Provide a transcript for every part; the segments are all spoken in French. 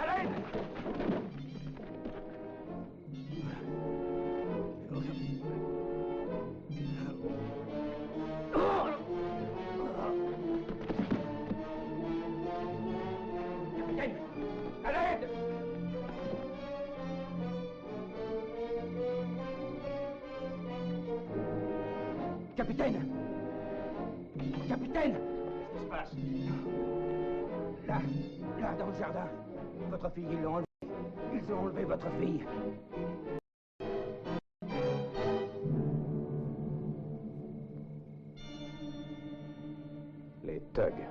À l'aide! Capitaine! À l'aide! Capitaine! Capitaine! Qu'est-ce qui se passe? Là, dans le jardin. Votre fille, ils l'ont enlevée. Ils ont enlevé votre fille. Les thugs.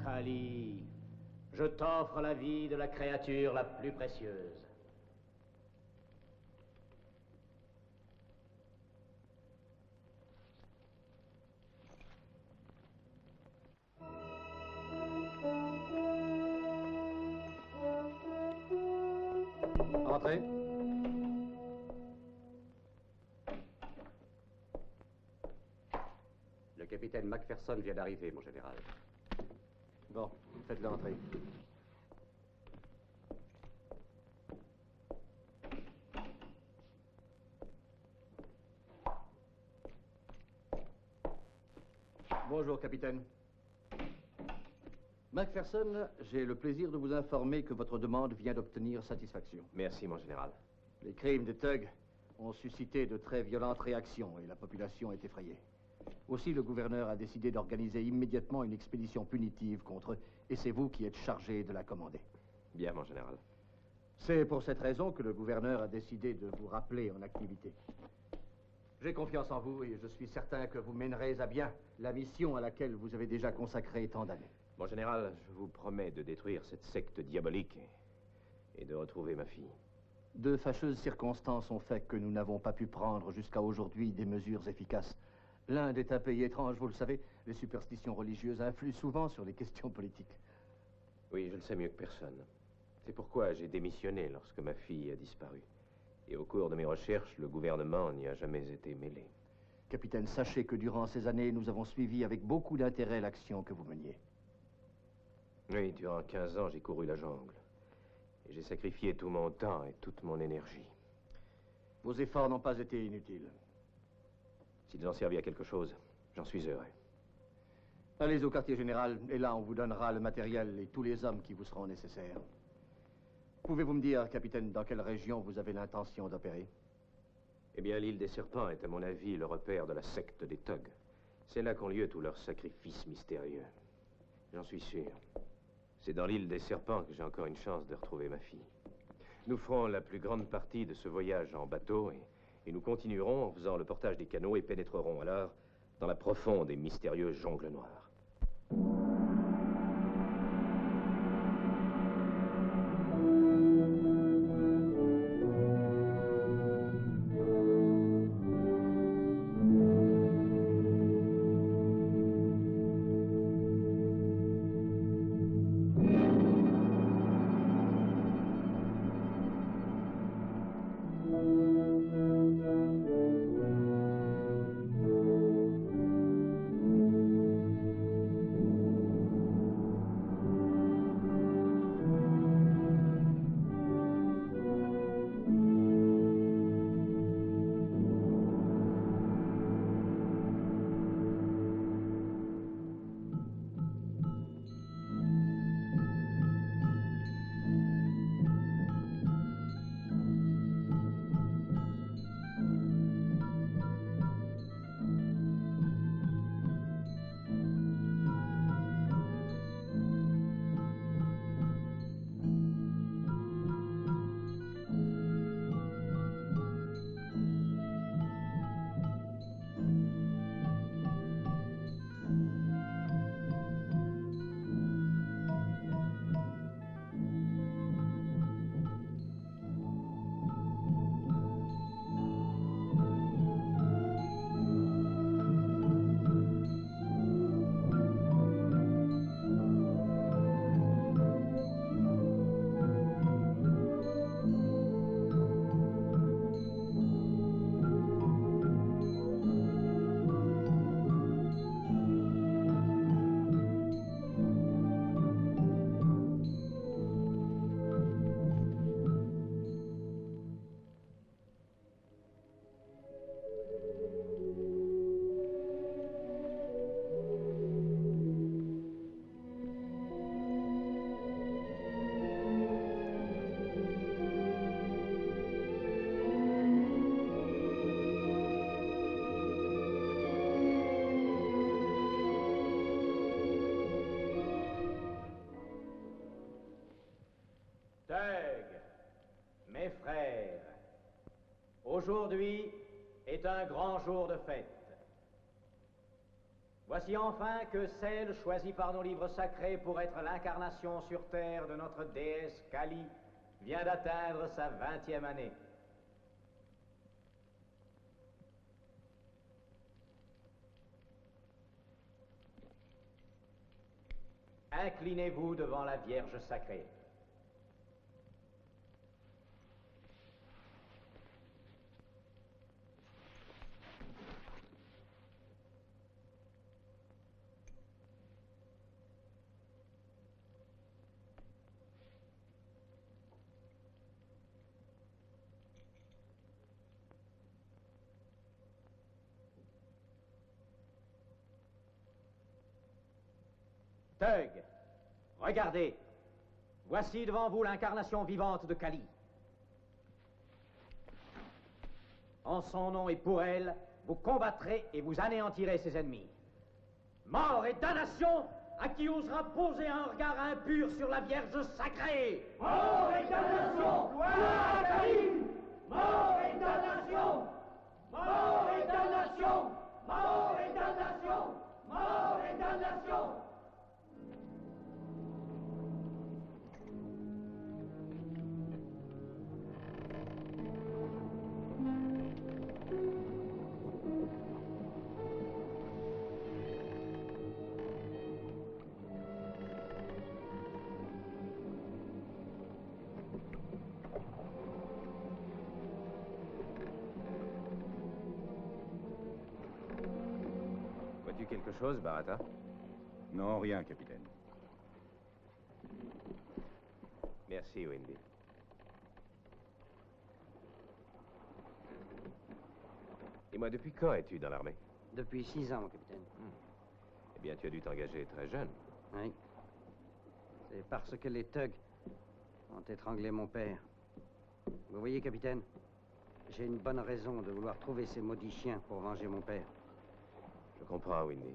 Ali, je t'offre la vie de la créature la plus précieuse. Entrez. Le capitaine Macpherson vient d'arriver, mon général. Bon, faites-le entrer. Bonjour, capitaine. Macpherson, j'ai le plaisir de vous informer que votre demande vient d'obtenir satisfaction. Merci, mon général. Les crimes des thugs ont suscité de très violentes réactions et la population est effrayée. Aussi, le gouverneur a décidé d'organiser immédiatement une expédition punitive contre eux, et c'est vous qui êtes chargé de la commander. Bien, mon général. C'est pour cette raison que le gouverneur a décidé de vous rappeler en activité. J'ai confiance en vous et je suis certain que vous mènerez à bien la mission à laquelle vous avez déjà consacré tant d'années. Mon général, je vous promets de détruire cette secte diabolique et de retrouver ma fille. De fâcheuses circonstances ont fait que nous n'avons pas pu prendre jusqu'à aujourd'hui des mesures efficaces. L'Inde est un pays étrange, vous le savez. Les superstitions religieuses influent souvent sur les questions politiques. Oui, je le sais mieux que personne. C'est pourquoi j'ai démissionné lorsque ma fille a disparu. Et au cours de mes recherches, le gouvernement n'y a jamais été mêlé. Capitaine, sachez que durant ces années, nous avons suivi avec beaucoup d'intérêt l'action que vous meniez. Oui, durant 15 ans, j'ai couru la jungle. Et j'ai sacrifié tout mon temps et toute mon énergie. Vos efforts n'ont pas été inutiles. S'ils ont servi à quelque chose, j'en suis heureux. Allez au quartier général, et là, on vous donnera le matériel et tous les hommes qui vous seront nécessaires. Pouvez-vous me dire, capitaine, dans quelle région vous avez l'intention d'opérer? Eh bien, l'île des Serpents est, à mon avis, le repère de la secte des thugs. C'est là qu'ont lieu tous leurs sacrifices mystérieux. J'en suis sûr. C'est dans l'île des Serpents que j'ai encore une chance de retrouver ma fille. Nous ferons la plus grande partie de ce voyage en bateau et nous continuerons en faisant le portage des canaux et pénétrerons alors dans la profonde et mystérieuse jungle noire. Mes frères, aujourd'hui est un grand jour de fête. Voici enfin que celle choisie par nos livres sacrés pour être l'incarnation sur terre de notre déesse Kali vient d'atteindre sa 20e année. Inclinez-vous devant la Vierge sacrée. Thug, regardez. Voici devant vous l'incarnation vivante de Kali. En son nom et pour elle, vous combattrez et vous anéantirez ses ennemis. Mort et damnation à qui osera poser un regard impur sur la Vierge sacrée. Mort et damnation, gloire à Kali. Mort et damnation, mort et damnation, mort et damnation, mort et damnation. Vois-tu quelque chose, Barata? Non, rien, capitaine. Merci, Wendy. Dis-moi, depuis quand es-tu dans l'armée? Depuis 6 ans, mon capitaine. Eh bien, tu as dû t'engager très jeune. Oui. C'est parce que les thugs ont étranglé mon père. Vous voyez, capitaine, j'ai une bonne raison de vouloir trouver ces maudits chiens pour venger mon père. Je comprends, Wendy.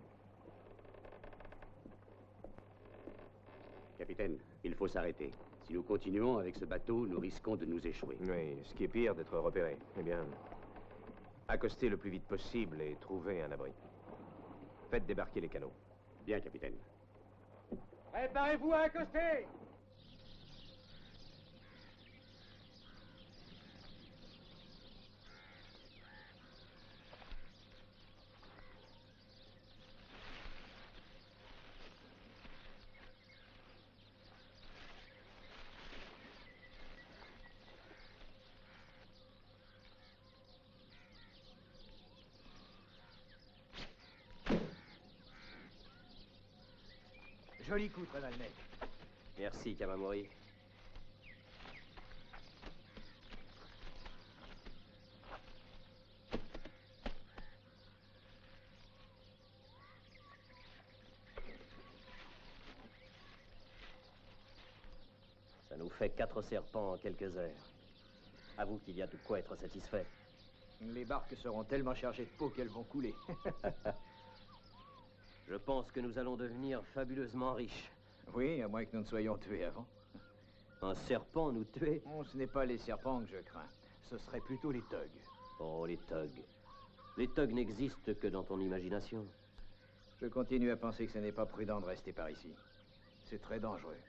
Capitaine, il faut s'arrêter. Si nous continuons avec ce bateau, nous risquons de nous échouer. Oui, ce qui est pire, d'être repéré. Eh bien, accostez le plus vite possible et trouvez un abri. Faites débarquer les canots. Bien, capitaine. Préparez-vous à accoster! Joli coup, très malnet. Merci, Kamamori. Ça nous fait 4 serpents en quelques heures. Avoue qu'il y a de quoi être satisfait. Les barques seront tellement chargées de peau qu'elles vont couler. Je pense que nous allons devenir fabuleusement riches. Oui, à moins que nous ne soyons tués avant. Un serpent nous tuer? Oh, ce n'est pas les serpents que je crains. Ce seraient plutôt les thugs. Oh, les thugs. Les thugs n'existent que dans ton imagination. Je continue à penser que ce n'est pas prudent de rester par ici. C'est très dangereux.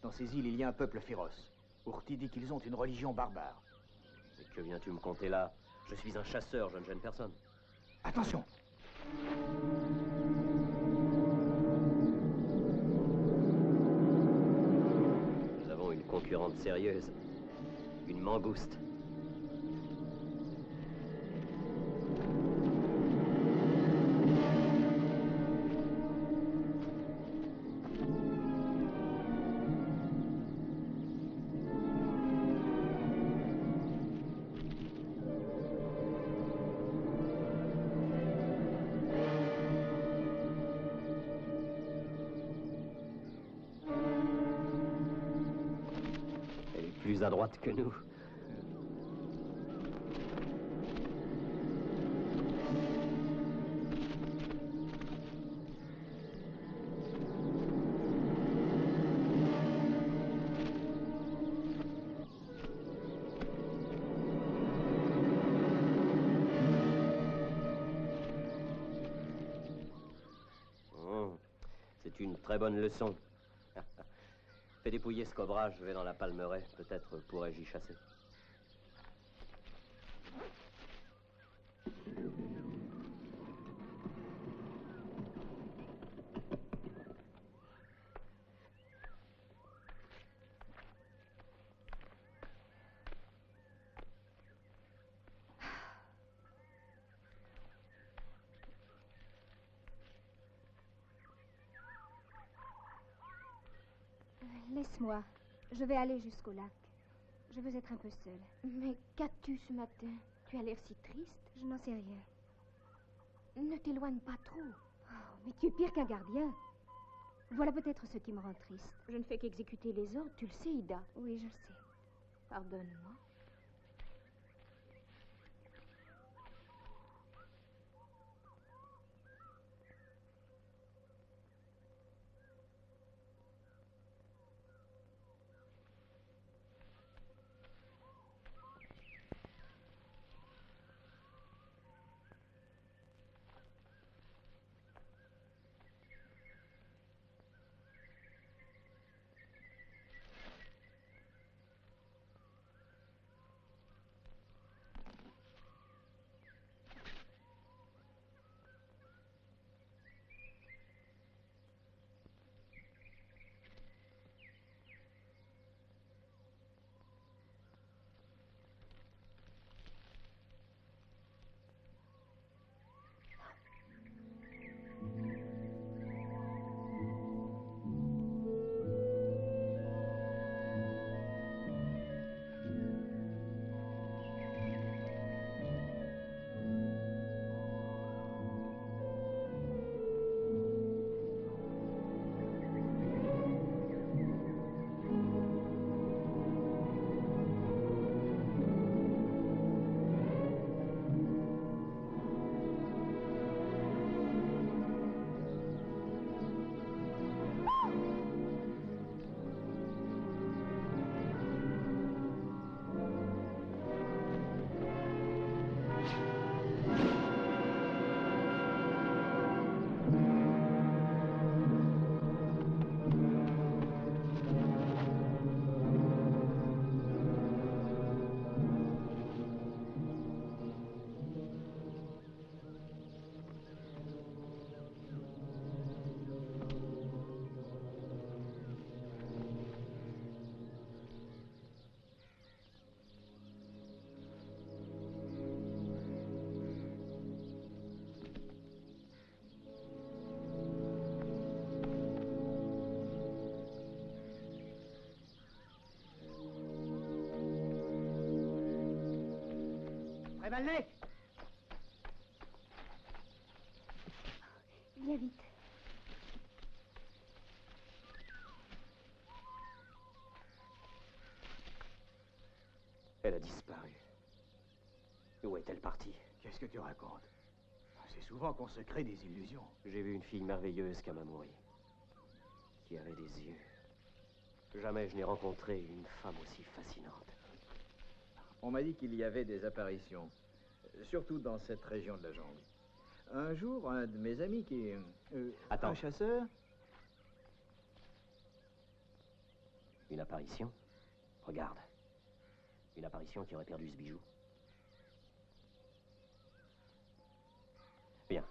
Dans ces îles, il y a un peuple féroce. Urti dit qu'ils ont une religion barbare. Et que viens-tu me conter là? Je suis un chasseur, je ne gêne personne. Attention! Nous avons une concurrente sérieuse. Une mangouste. Elle est plus à droite que nous. C'est une très bonne leçon. Fais dépouiller ce cobra, je vais dans la Palmeraie. Peut-être pourrais-je y chasser. Laisse-moi. Je vais aller jusqu'au lac. Je veux être un peu seule. Mais qu'as-tu ce matin? Tu as l'air si triste. Je n'en sais rien. Ne t'éloigne pas trop. Oh, mais tu es pire qu'un gardien. Voilà peut-être ce qui me rend triste. Je ne fais qu'exécuter les ordres, tu le sais, Ida. Oui, je le sais. Pardonne-moi. Stanley! Viens vite. Elle a disparu. Où est-elle partie? Qu'est-ce que tu racontes? C'est souvent qu'on se crée des illusions. J'ai vu une fille merveilleuse, Kamamori, qui avait des yeux. Jamais je n'ai rencontré une femme aussi fascinante. On m'a dit qu'il y avait des apparitions, surtout dans cette région de la jungle. Un jour, un de mes amis qui est... Attends. Un chasseur? Une apparition? Regarde. Une apparition qui aurait perdu ce bijou. Bien.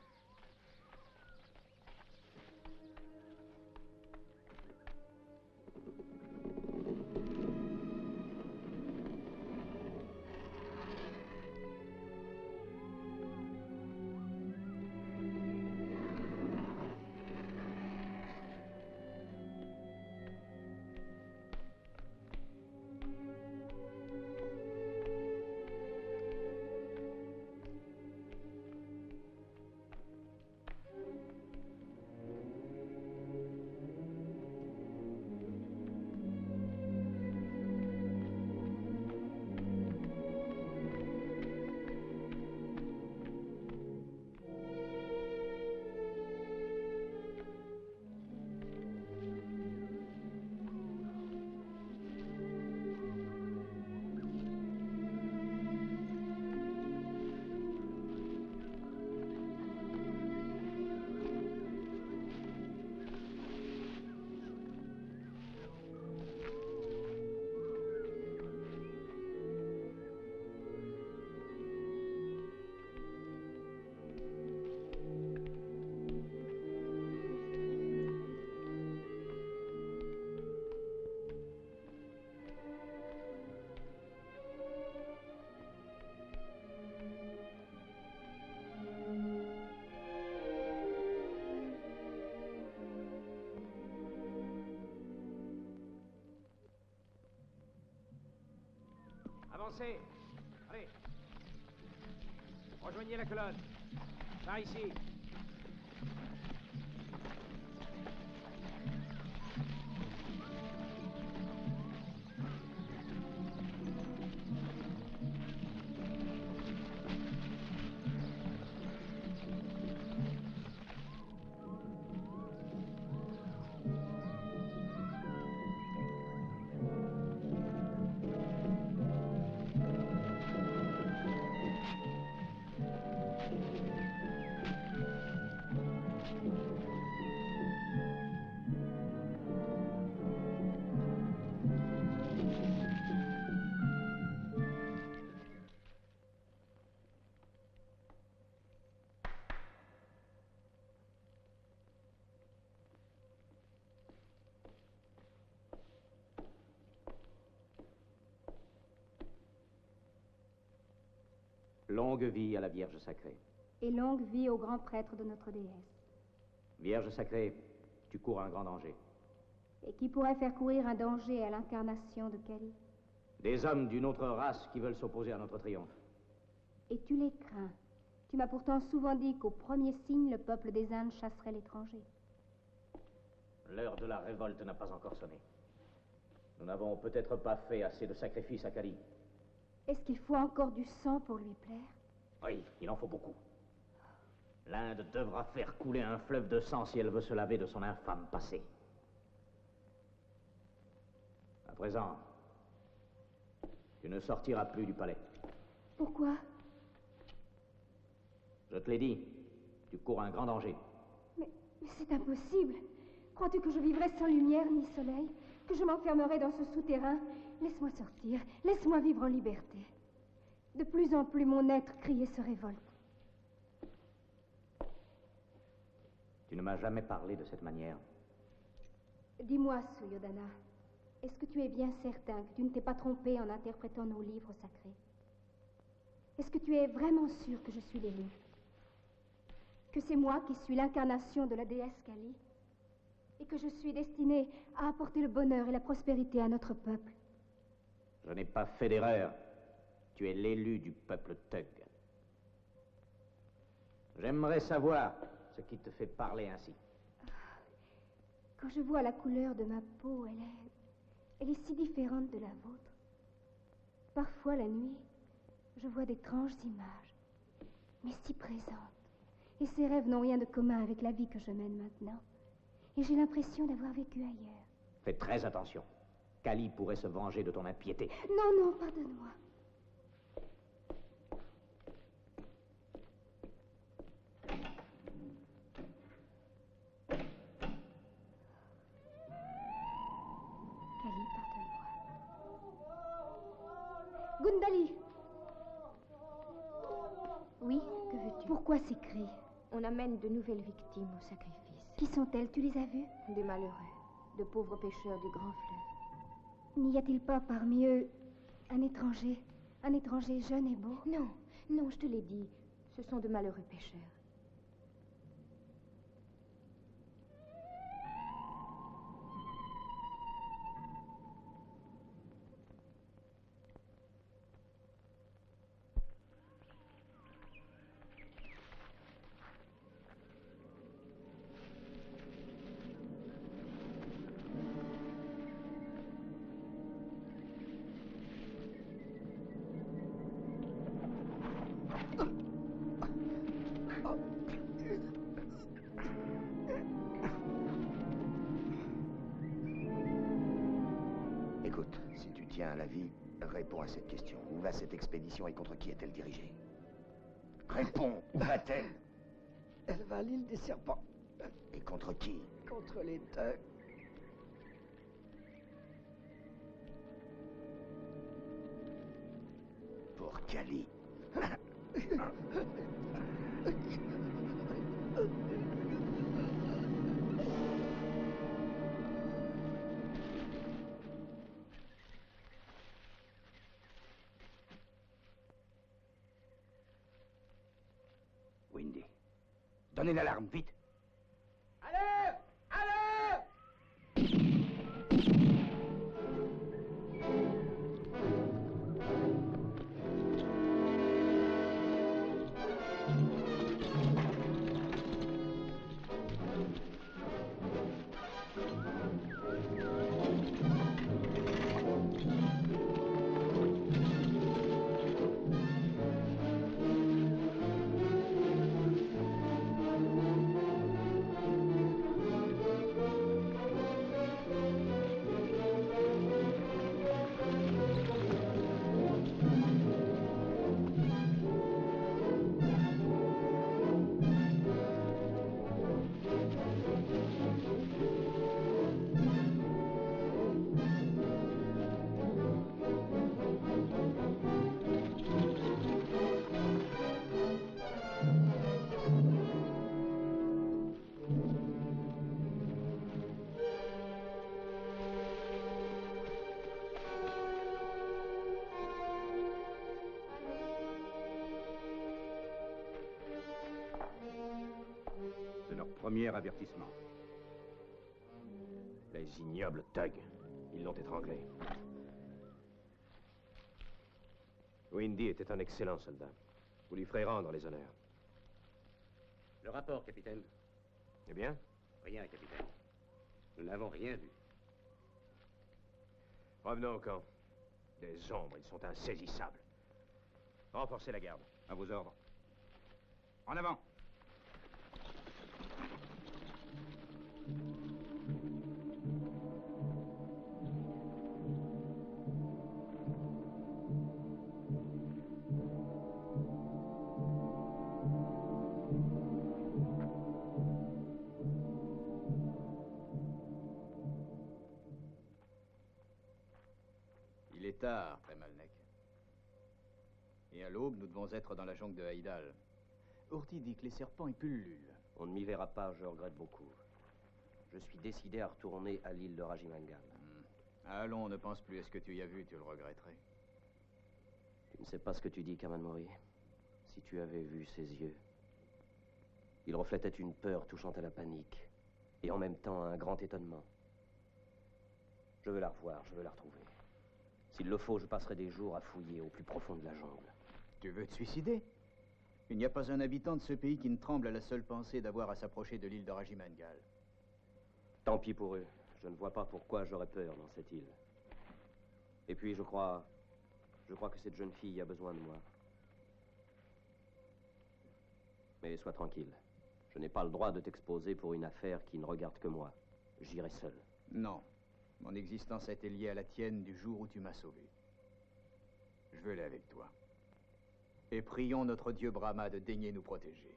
Avancez. Allez. Rejoignez la colonne. Par ici. Longue vie à la Vierge sacrée. Et longue vie au grand prêtre de notre déesse. Vierge sacrée, tu cours un grand danger. Et qui pourrait faire courir un danger à l'incarnation de Kali? Des hommes d'une autre race qui veulent s'opposer à notre triomphe. Et tu les crains. Tu m'as pourtant souvent dit qu'au premier signe, le peuple des Indes chasserait l'étranger. L'heure de la révolte n'a pas encore sonné. Nous n'avons peut-être pas fait assez de sacrifices à Kali. Est-ce qu'il faut encore du sang pour lui plaire? Oui, il en faut beaucoup. L'Inde devra faire couler un fleuve de sang si elle veut se laver de son infâme passé. À présent, tu ne sortiras plus du palais. Pourquoi? Je te l'ai dit, tu cours un grand danger. Mais c'est impossible. Crois-tu que je vivrai sans lumière ni soleil? Que je m'enfermerai dans ce souterrain? Laisse-moi sortir, laisse-moi vivre en liberté. De plus en plus, mon être crie et se révolte. Tu ne m'as jamais parlé de cette manière. Dis-moi, Suryodhana, est-ce que tu es bien certain que tu ne t'es pas trompé en interprétant nos livres sacrés? Est-ce que tu es vraiment sûr que je suis l'élu? Que c'est moi qui suis l'incarnation de la déesse Kali? Et que je suis destinée à apporter le bonheur et la prospérité à notre peuple? Je n'ai pas fait d'erreur. Tu es l'élu du peuple Thug. J'aimerais savoir ce qui te fait parler ainsi. Quand je vois la couleur de ma peau, elle est si différente de la vôtre. Parfois, la nuit, je vois d'étranges images, mais si présentes. Et ces rêves n'ont rien de commun avec la vie que je mène maintenant. Et j'ai l'impression d'avoir vécu ailleurs. Fais très attention. Kali pourrait se venger de ton impiété. Non, non, pardonne-moi. Kali, pardonne-moi. Gundali! Oui, que veux-tu? Pourquoi ces cris? On amène de nouvelles victimes au sacrifice. Qui sont-elles? Tu les as vues? Des malheureux, de pauvres pêcheurs du grand fleuve. N'y a-t-il pas parmi eux un étranger jeune et beau? Non, non, je te l'ai dit. Ce sont de malheureux pêcheurs. Écoute, si tu tiens à la vie, réponds à cette question. Où va cette expédition et contre qui est-elle dirigée? Réponds, où va-t-elle? Elle va à l'île des serpents. Et contre qui? Contre les Thugs. Pour Kali. Windy, donnez l'alarme, vite. Allez! Allez! C'est leur premier avertissement. Les ignobles thugs. Ils l'ont étranglé. Windy était un excellent soldat. Vous lui ferez rendre les honneurs. Le rapport, capitaine. Eh bien? Rien, capitaine. Nous n'avons rien vu. Revenons au camp. Des ombres, ils sont insaisissables. Renforcez la garde. À vos ordres. En avant! Il est tard, Tremalnek. Et à l'aube, nous devons être dans la jungle de Haïdal. Urti dit que les serpents y pullulent. On ne m'y verra pas, je regrette beaucoup. Je suis décidé à retourner à l'île de Rajimangan. Allons, ne pense plus à ce que tu y as vu, tu le regretterais. Tu ne sais pas ce que tu dis, Kaman Mori. Si tu avais vu ses yeux. Il reflétait une peur touchant à la panique. Et en même temps un grand étonnement. Je veux la revoir, je veux la retrouver. S'il le faut, je passerai des jours à fouiller au plus profond de la jungle. Tu veux te suicider? Il n'y a pas un habitant de ce pays qui ne tremble à la seule pensée d'avoir à s'approcher de l'île de Rajimangal. Tant pis pour eux. Je ne vois pas pourquoi j'aurais peur dans cette île. Et puis, je crois que cette jeune fille a besoin de moi. Mais sois tranquille. Je n'ai pas le droit de t'exposer pour une affaire qui ne regarde que moi. J'irai seul. Non. Mon existence a été liée à la tienne du jour où tu m'as sauvé. Je veux aller avec toi. Et prions notre dieu Brahma de daigner nous protéger.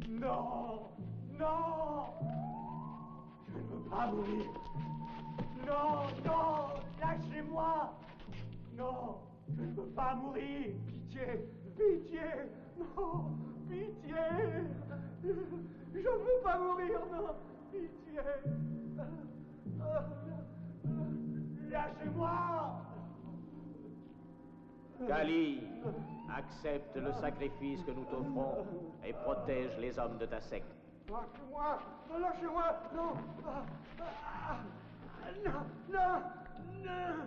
Non! Non! Je ne veux pas mourir! Non! Non! Lâchez-moi! Non! Je ne veux pas mourir! Pitié! Pitié! Non! Pitié! Je ne veux pas mourir! Non! Pitié! Lâchez-moi! Kali, accepte le sacrifice que nous t'offrons et protège les hommes de ta secte. Lâchez-moi! Lâchez-moi! Non! Non! Non! Non!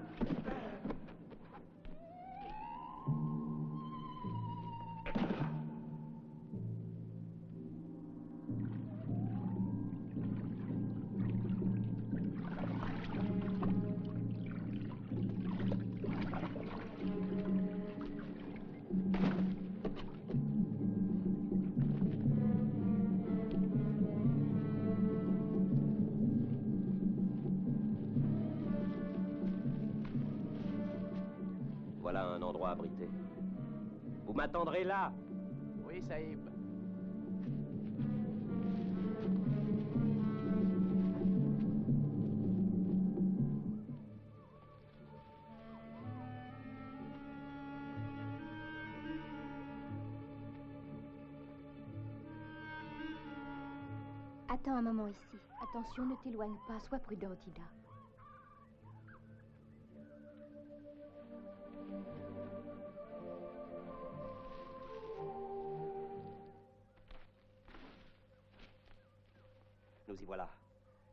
Voilà un endroit abrité. Vous m'attendrez là. Oui, Saïb. Attends un moment ici. Attention, ne t'éloigne pas. Sois prudente, Ida. Nous y voilà.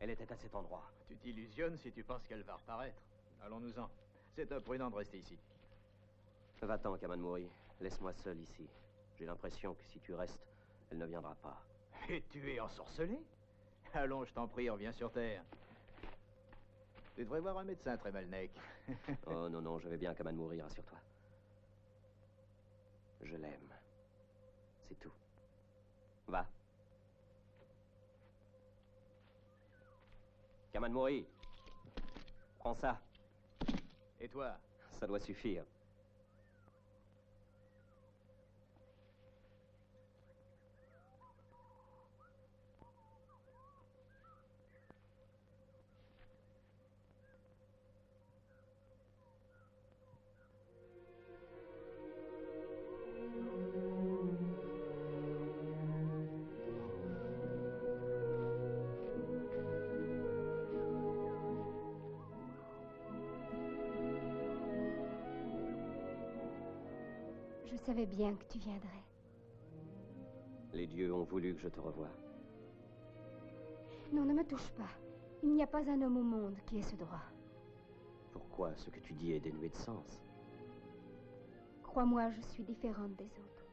Elle était à cet endroit. Tu t'illusionnes si tu penses qu'elle va reparaître. Allons-nous-en. C'est imprudent de rester ici. Va-t'en, Kaman Mouri. Laisse-moi seul ici. J'ai l'impression que si tu restes, elle ne viendra pas. Et tu es ensorcelé? Allons, je t'en prie, reviens sur Terre. Tu devrais voir un médecin, Tremalnek. Oh non, non, je vais bien, Kaman Mouri, rassure-toi. Je l'aime. C'est tout. Va. Kaman Mouri. Prends ça. Et toi? Ça doit suffire. Je savais bien que tu viendrais. Les dieux ont voulu que je te revoie. Non, ne me touche pas. Il n'y a pas un homme au monde qui ait ce droit. Pourquoi ce que tu dis est dénué de sens? Crois-moi, je suis différente des autres.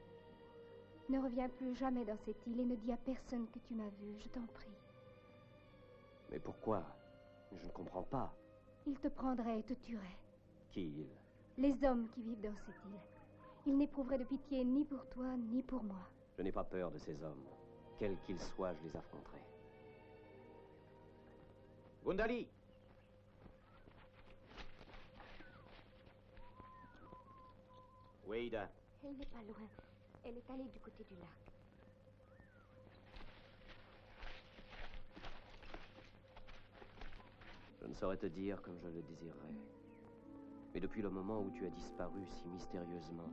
Ne reviens plus jamais dans cette île et ne dis à personne que tu m'as vue, je t'en prie. Mais pourquoi? Je ne comprends pas. Il te prendrait et te tuerait. Qui il? Les hommes qui vivent dans cette île. Ils n'éprouveraient de pitié ni pour toi, ni pour moi. Je n'ai pas peur de ces hommes. Quels qu'ils soient, je les affronterai. Gundali! Oui, Ida. Elle n'est pas loin. Elle est allée du côté du lac. Je ne saurais te dire comme je le désirerais. Mais depuis le moment où tu as disparu si mystérieusement,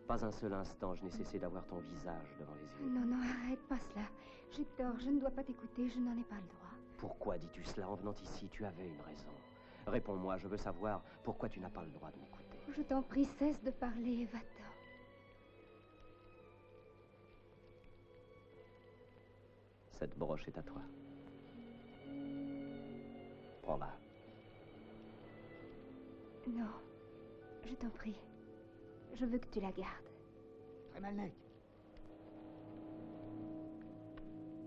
pas un seul instant je n'ai cessé d'avoir ton visage devant les yeux. Non, non, arrête pas cela. J'ai tort, je ne dois pas t'écouter, je n'en ai pas le droit. Pourquoi dis-tu cela? En venant ici, tu avais une raison. Réponds-moi, je veux savoir pourquoi tu n'as pas le droit de m'écouter. Je t'en prie, cesse de parler, va-t'en. Cette broche est à toi. Prends-la. Non, je t'en prie. Je veux que tu la gardes. Tremalnek.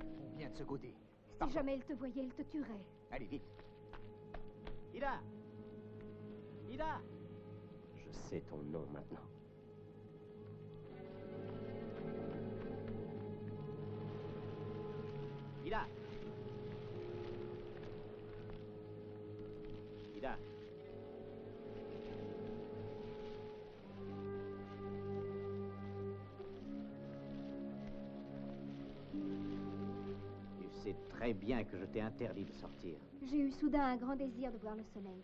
On vient de ce côté. Si jamais il te voyait, il te tuerait. Allez, vite. Ida! Ida! Je sais ton nom maintenant. Ida! Ida! Tu sais très bien que je t'ai interdit de sortir. J'ai eu soudain un grand désir de voir le soleil.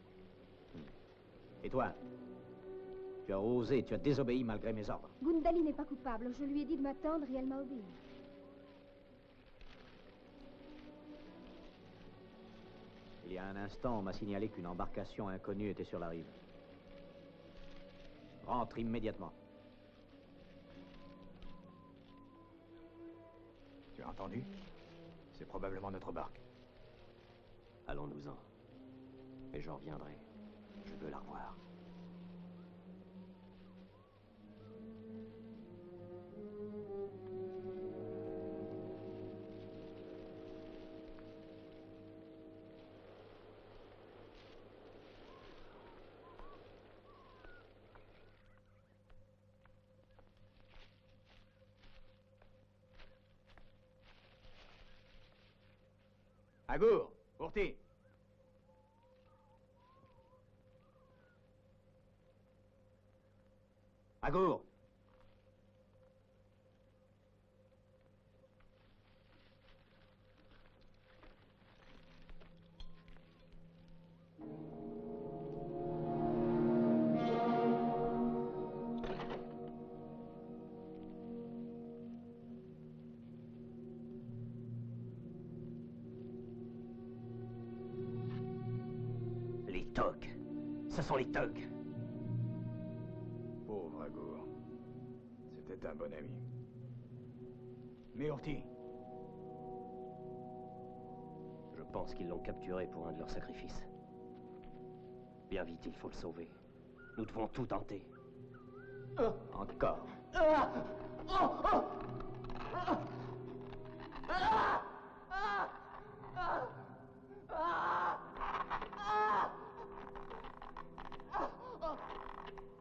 Et toi? Tu as osé, tu as désobéi malgré mes ordres. Gundali n'est pas coupable. Je lui ai dit de m'attendre et elle m'a obéi. Il y a un instant, on m'a signalé qu'une embarcation inconnue était sur la rive. Rentre immédiatement. Tu as entendu? C'est probablement notre barque. Allons-nous-en. Et j'en reviendrai. Je veux la revoir. Agour, Urti. Agour. Les Togs. Ce sont les Togs. Pauvre Agour. C'était un bon ami. Mais Urti, Je pense qu'ils l'ont capturé pour un de leurs sacrifices. Bien vite, il faut le sauver. Nous devons tout tenter. Encore.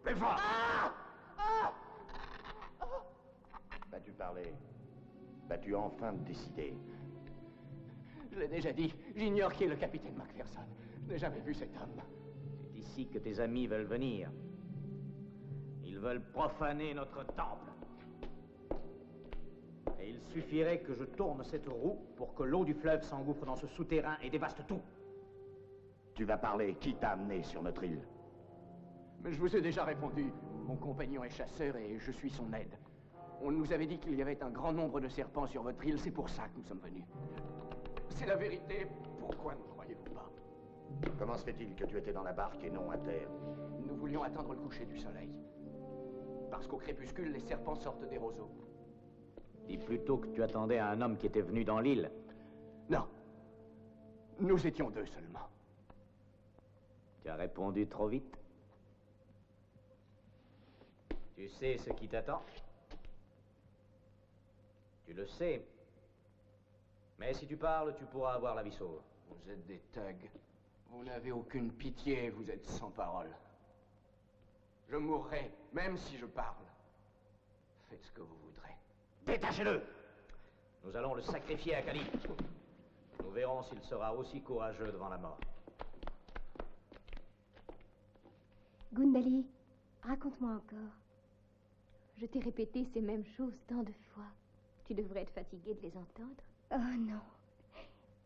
plus fort! Vas-tu parler? Vas-tu enfin me décider? Je l'ai déjà dit, j'ignore qui est le capitaine Macpherson. Je n'ai jamais vu cet homme. C'est ici que tes amis veulent venir. Ils veulent profaner notre temple. Et il suffirait que je tourne cette roue pour que l'eau du fleuve s'engouffre dans ce souterrain et dévaste tout. Tu vas parler. Qui t'a amené sur notre île? Mais je vous ai déjà répondu. Mon compagnon est chasseur et je suis son aide. On nous avait dit qu'il y avait un grand nombre de serpents sur votre île, c'est pour ça que nous sommes venus. C'est la vérité. Pourquoi ne croyez-vous pas? Comment se fait-il que tu étais dans la barque et non à terre? Nous voulions attendre le coucher du soleil. Parce qu'au crépuscule, les serpents sortent des roseaux. Dis plutôt que tu attendais un homme qui était venu dans l'île. Non. Nous étions deux seulement. Tu as répondu trop vite. Tu sais ce qui t'attend? Tu le sais. Mais si tu parles, tu pourras avoir la vie sauve. Vous êtes des thugs. Vous n'avez aucune pitié, vous êtes sans parole. Je mourrai, même si je parle. Faites ce que vous voudrez. Détachez-le! Nous allons le sacrifier à Kali. Nous verrons s'il sera aussi courageux devant la mort. Gundali, raconte-moi encore. Je t'ai répété ces mêmes choses tant de fois. Tu devrais être fatiguée de les entendre. Oh non.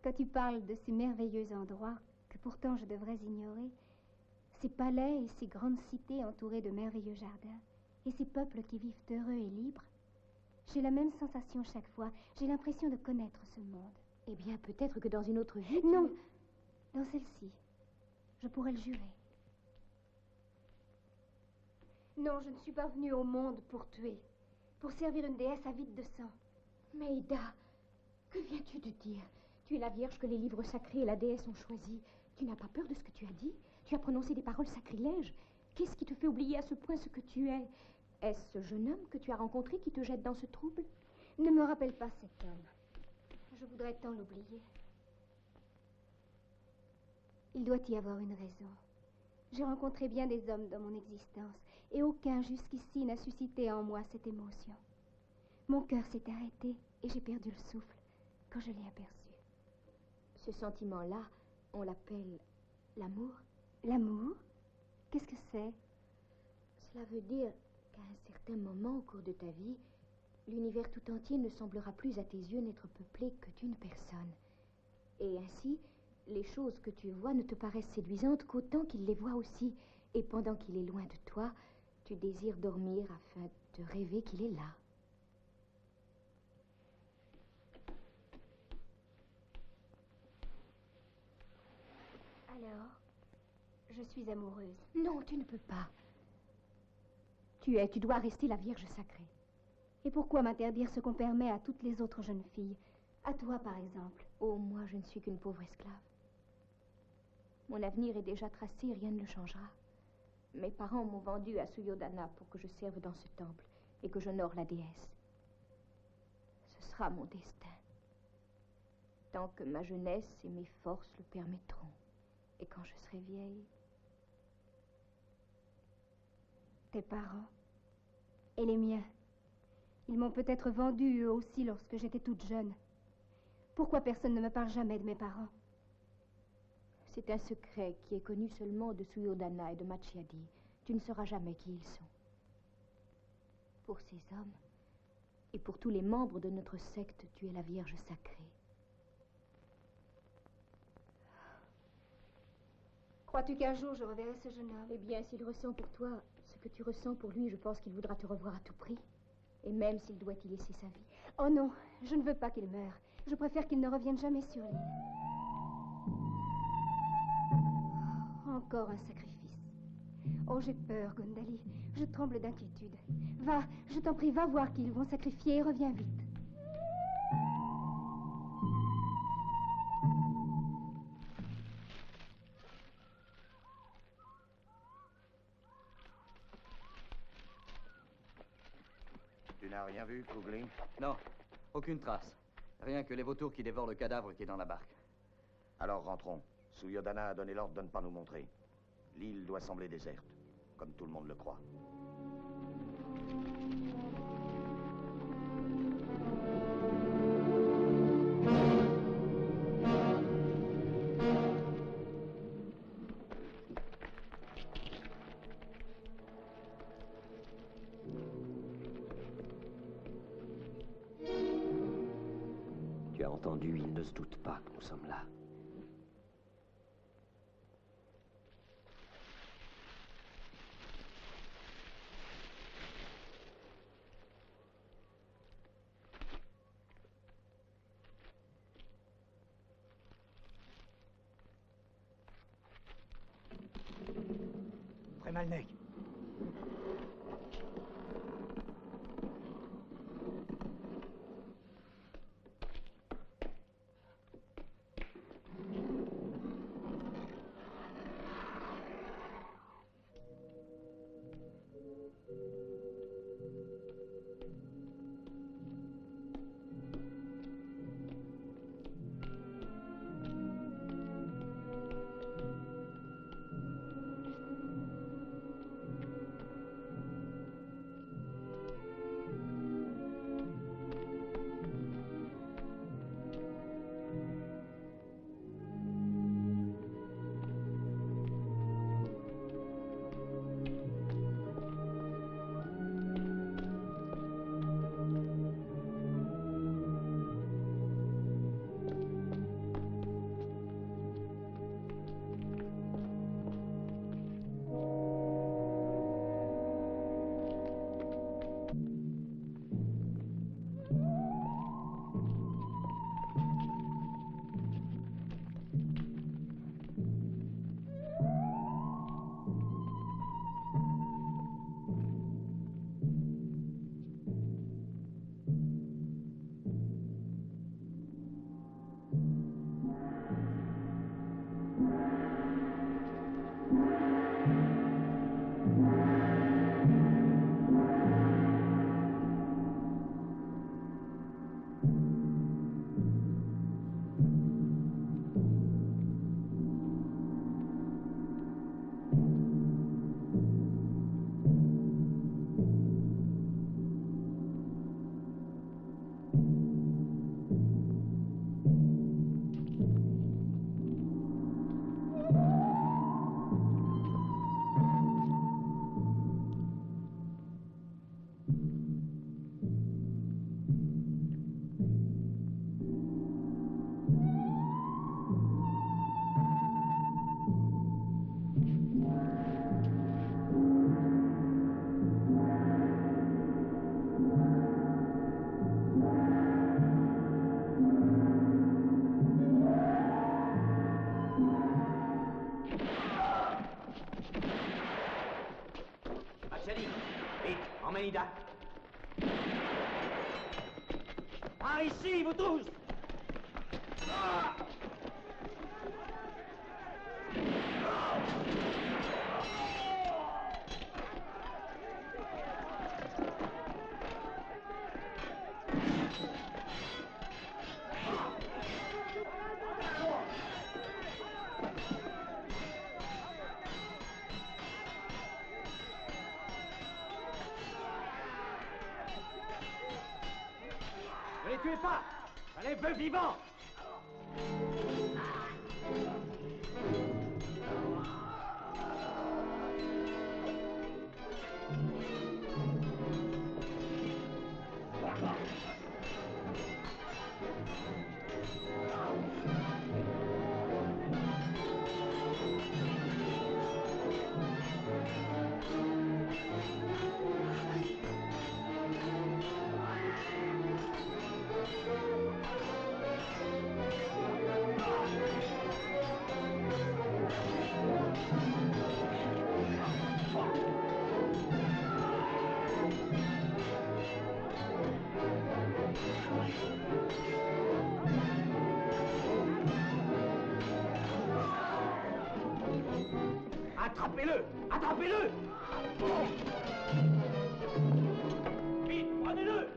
Quand tu parles de ces merveilleux endroits que pourtant je devrais ignorer, ces palais et ces grandes cités entourées de merveilleux jardins, et ces peuples qui vivent heureux et libres, j'ai la même sensation chaque fois. J'ai l'impression de connaître ce monde. Eh bien, peut-être que dans une autre vie... Non, dans celle-ci. Je pourrais le jurer. Non, je ne suis pas venue au monde pour tuer, pour servir une déesse avide de sang. Mais Ida, Que viens-tu de dire? Tu es la Vierge que les livres sacrés et la déesse ont choisie. Tu n'as pas peur de ce que tu as dit? Tu as prononcé des paroles sacrilèges. Qu'est-ce qui te fait oublier à ce point ce que tu es? Est-ce ce jeune homme que tu as rencontré qui te jette dans ce trouble? Ne me rappelle pas cet homme. Je voudrais tant l'oublier. Il doit y avoir une raison. J'ai rencontré bien des hommes dans mon existence, et aucun jusqu'ici n'a suscité en moi cette émotion. Mon cœur s'est arrêté, et j'ai perdu le souffle quand je l'ai aperçu. Ce sentiment-là, on l'appelle l'amour. L'amour? Qu'est-ce que c'est? Cela veut dire qu'à un certain moment au cours de ta vie, l'univers tout entier ne semblera plus à tes yeux n'être peuplé que d'une personne. Et ainsi, les choses que tu vois ne te paraissent séduisantes qu'autant qu'il les voit aussi. Et pendant qu'il est loin de toi, tu désires dormir afin de rêver qu'il est là. Alors, je suis amoureuse. Non, tu ne peux pas. Tu dois rester la Vierge sacrée. Et pourquoi m'interdire ce qu'on permet à toutes les autres jeunes filles? À toi, par exemple. Oh, moi, je ne suis qu'une pauvre esclave. Mon avenir est déjà tracé, rien ne le changera. Mes parents m'ont vendu à Suyodhana pour que je serve dans ce temple et que j'honore la déesse. Ce sera mon destin. Tant que ma jeunesse et mes forces le permettront. Et quand je serai vieille... Tes parents et les miens, ils m'ont peut-être vendue eux aussi lorsque j'étais toute jeune. Pourquoi personne ne me parle jamais de mes parents? C'est un secret qui est connu seulement de Suyodhana et de Machiadi. Tu ne sauras jamais qui ils sont. Pour ces hommes et pour tous les membres de notre secte, tu es la Vierge sacrée. Crois-tu qu'un jour je reverrai ce jeune homme? Eh bien, s'il ressent pour toi ce que tu ressens pour lui, je pense qu'il voudra te revoir à tout prix. Et même s'il doit y laisser sa vie. Oh non, je ne veux pas qu'il meure. Je préfère qu'il ne revienne jamais sur l'île. Encore un sacrifice. Oh, j'ai peur, Gundali. Je tremble d'inquiétude. Va, je t'en prie, va voir qui ils vont sacrifier et reviens vite. Tu n'as rien vu, Kougli? Non, aucune trace. Rien que les vautours qui dévorent le cadavre qui est dans la barque. Alors rentrons. Suyodhana a donné l'ordre de ne pas nous montrer. L'île doit sembler déserte, comme tout le monde le croit. Tu as entendu, il ne se doute pas que nous sommes là. Malnek. Ida. Par ici, vous tous! Ne les tuez pas! Je les veux vivants! Attrapez-le! Attrapez-le! Vite, prenez-le!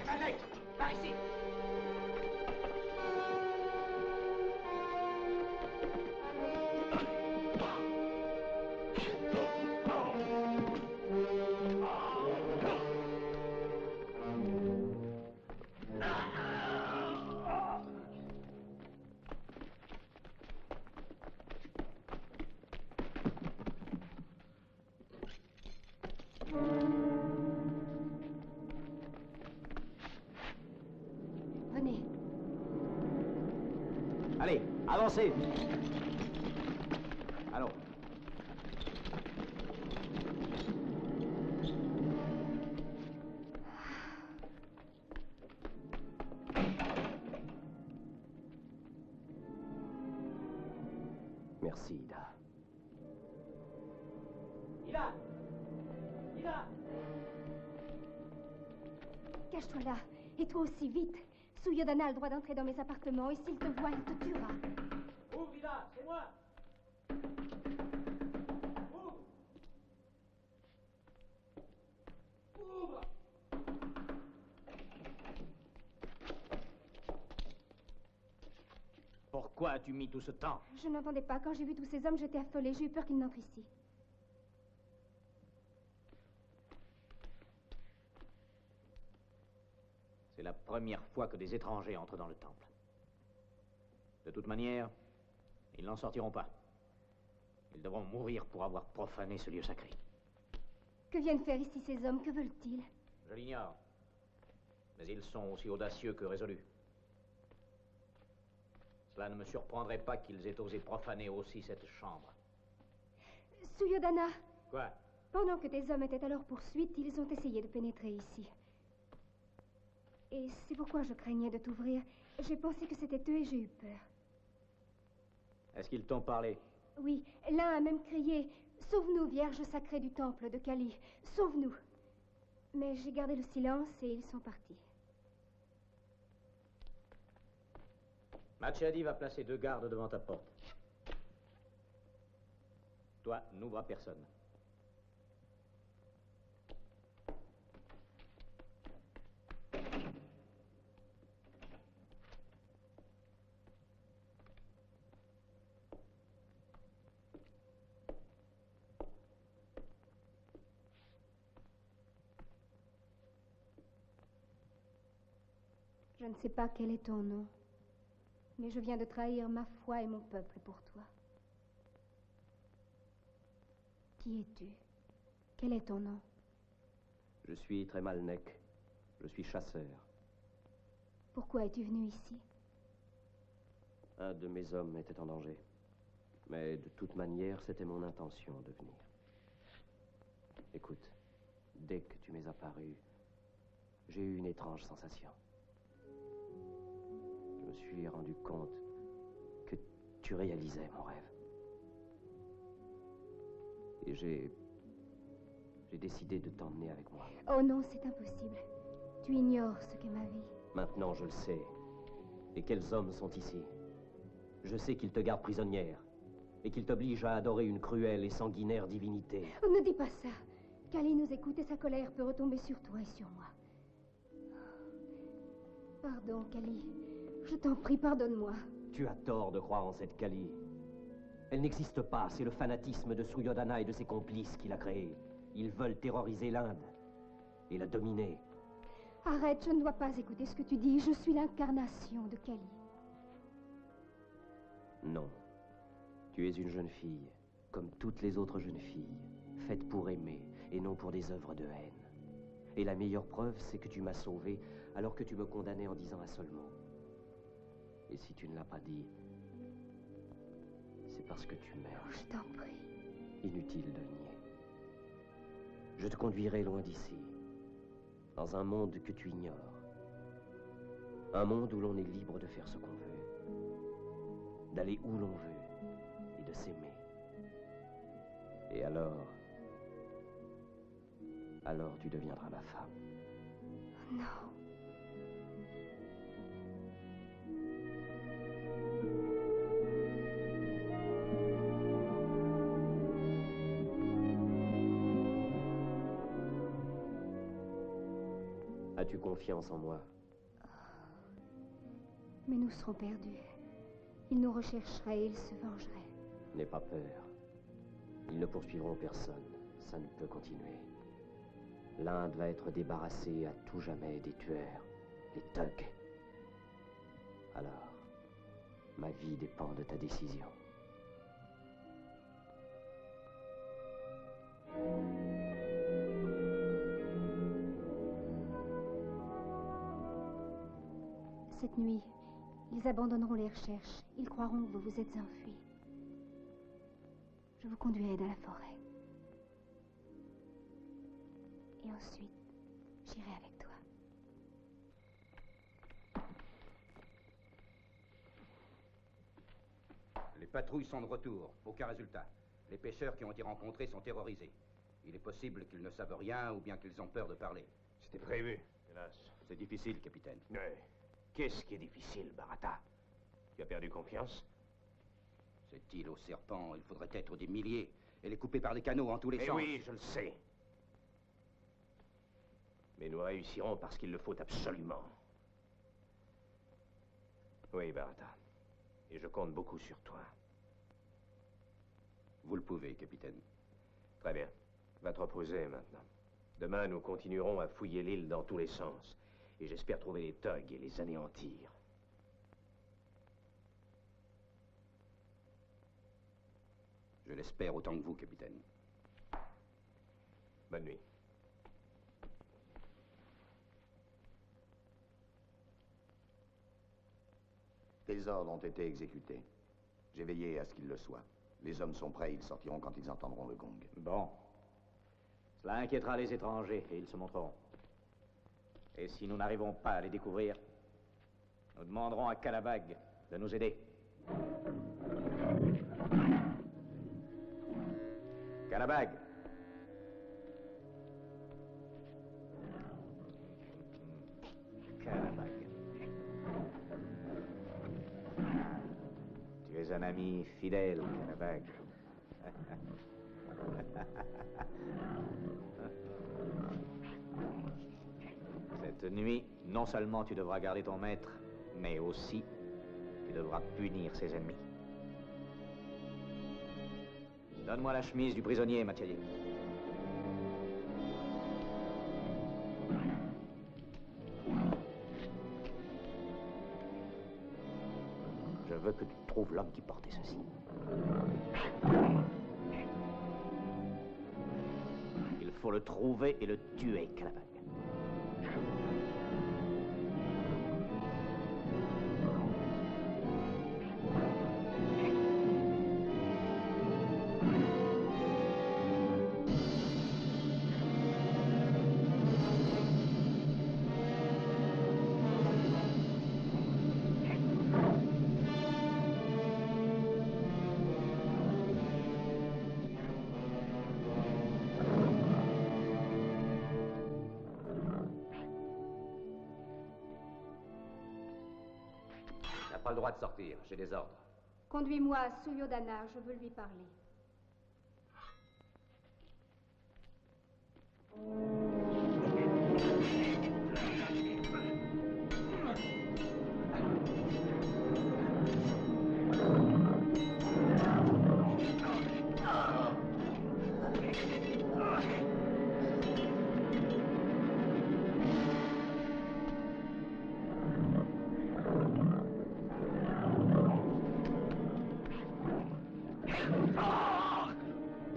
Malek, par ici! Venez. Allez, avancez! Allons. Merci, Ida. Ida! Ida! Cache-toi là. Et toi aussi, vite. Suryodhana a le droit d'entrer dans mes appartements et s'il te voit, il te tuera. Ouvre, Ida, c'est moi! Ouvre! Ouvre! Pourquoi as-tu mis tout ce temps? Je n'entendais pas. Quand j'ai vu tous ces hommes, j'étais affolée. J'ai eu peur qu'ils n'entrent ici. C'est la première fois que des étrangers entrent dans le temple. De toute manière, ils n'en sortiront pas. Ils devront mourir pour avoir profané ce lieu sacré. Que viennent faire ici ces hommes? Que veulent-ils? Je l'ignore. Mais ils sont aussi audacieux que résolus. Cela ne me surprendrait pas qu'ils aient osé profaner aussi cette chambre. Suryodhana! Quoi? Pendant que tes hommes étaient à leur poursuite, ils ont essayé de pénétrer ici. Et c'est pourquoi je craignais de t'ouvrir. J'ai pensé que c'était eux et j'ai eu peur. Est-ce qu'ils t'ont parlé? Oui, l'un a même crié « Sauve-nous, Vierge sacrée du temple de Kali, sauve-nous !» Mais j'ai gardé le silence et ils sont partis. Machadi va placer 2 gardes devant ta porte. Toi, n'ouvre à personne. Je ne sais pas quel est ton nom, mais je viens de trahir ma foi et mon peuple pour toi. Qui es-tu? Quel est ton nom? Je suis Tremalnek. Je suis chasseur. Pourquoi es-tu venu ici? Un de mes hommes était en danger. Mais de toute manière, c'était mon intention de venir. Écoute, dès que tu m'es apparu, j'ai eu une étrange sensation. Je me suis rendu compte que tu réalisais mon rêve. Et J'ai décidé de t'emmener avec moi. Oh non, c'est impossible. Tu ignores ce qu'est ma vie. Maintenant, je le sais. Et quels hommes sont ici? Je sais qu'ils te gardent prisonnière et qu'ils t'obligent à adorer une cruelle et sanguinaire divinité. Oh, ne dis pas ça. Kali nous écoute et sa colère peut retomber sur toi et sur moi. Pardon, Kali. Je t'en prie, pardonne-moi. Tu as tort de croire en cette Kali. Elle n'existe pas, c'est le fanatisme de Suryodhana et de ses complices qui l'a créée. Ils veulent terroriser l'Inde et la dominer. Arrête, je ne dois pas écouter ce que tu dis. Je suis l'incarnation de Kali. Non. Tu es une jeune fille, comme toutes les autres jeunes filles, faite pour aimer et non pour des œuvres de haine. Et la meilleure preuve, c'est que tu m'as sauvée alors que tu me condamnais en disant un seul mot. Et si tu ne l'as pas dit, c'est parce que tu m'aimes. Oh, je t'en prie. Inutile de le nier. Je te conduirai loin d'ici, dans un monde que tu ignores. Un monde où l'on est libre de faire ce qu'on veut, d'aller où l'on veut et de s'aimer. Et alors tu deviendras ma femme. Non. As-tu confiance en moi? Mais nous serons perdus. Ils nous rechercheraient et ils se vengeraient. N'aie pas peur. Ils ne poursuivront personne. Ça ne peut continuer. L'Inde va être débarrassée à tout jamais des tueurs, les thugs. Alors, ma vie dépend de ta décision. Cette nuit, ils abandonneront les recherches. Ils croiront que vous vous êtes enfuis. Je vous conduirai dans la forêt. Et ensuite, j'irai avec toi. Les patrouilles sont de retour. Aucun résultat. Les pêcheurs qui ont été rencontrés sont terrorisés. Il est possible qu'ils ne savent rien ou bien qu'ils ont peur de parler. C'était prévu. Hélas, c'est difficile, capitaine. Ouais. Qu'est-ce qui est difficile, Bharata? Tu as perdu confiance? Cette île aux serpents, il faudrait être des milliers. Elle est coupée par des canaux en tous les Mais sens. oui, je le sais. Mais nous réussirons parce qu'il le faut absolument. Oui, Bharata. Et je compte beaucoup sur toi. Vous le pouvez, capitaine. Très bien. Va te reposer maintenant. Demain, nous continuerons à fouiller l'île dans tous les sens. Et j'espère trouver les thugs et les anéantir. Je l'espère autant que vous, capitaine. Bonne nuit. Tes ordres ont été exécutés. J'ai veillé à ce qu'ils le soient. Les hommes sont prêts, ils sortiront quand ils entendront le gong. Bon. Cela inquiétera les étrangers et ils se montreront. Et si nous n'arrivons pas à les découvrir, nous demanderons à Kalabag de nous aider. Kalabag. Kalabag. Tu es un ami fidèle, Kalabag. Cette nuit, non seulement tu devras garder ton maître, mais aussi tu devras punir ses ennemis. Donne-moi la chemise du prisonnier, Mathieu. Je veux que tu trouves l'homme qui portait ceci. Il faut le trouver et le tuer, Kalabag. pas le droit de sortir. J'ai des ordres. Conduis-moi à Suryodhana, je veux lui parler.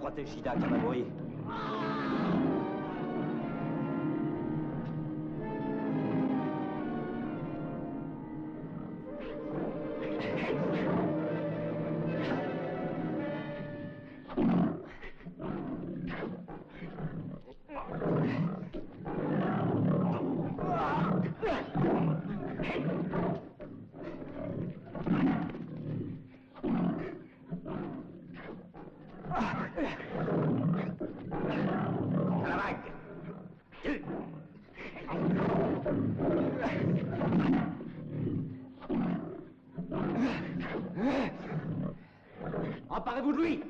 Protège Shida, Kamamori. Emparez-vous de lui!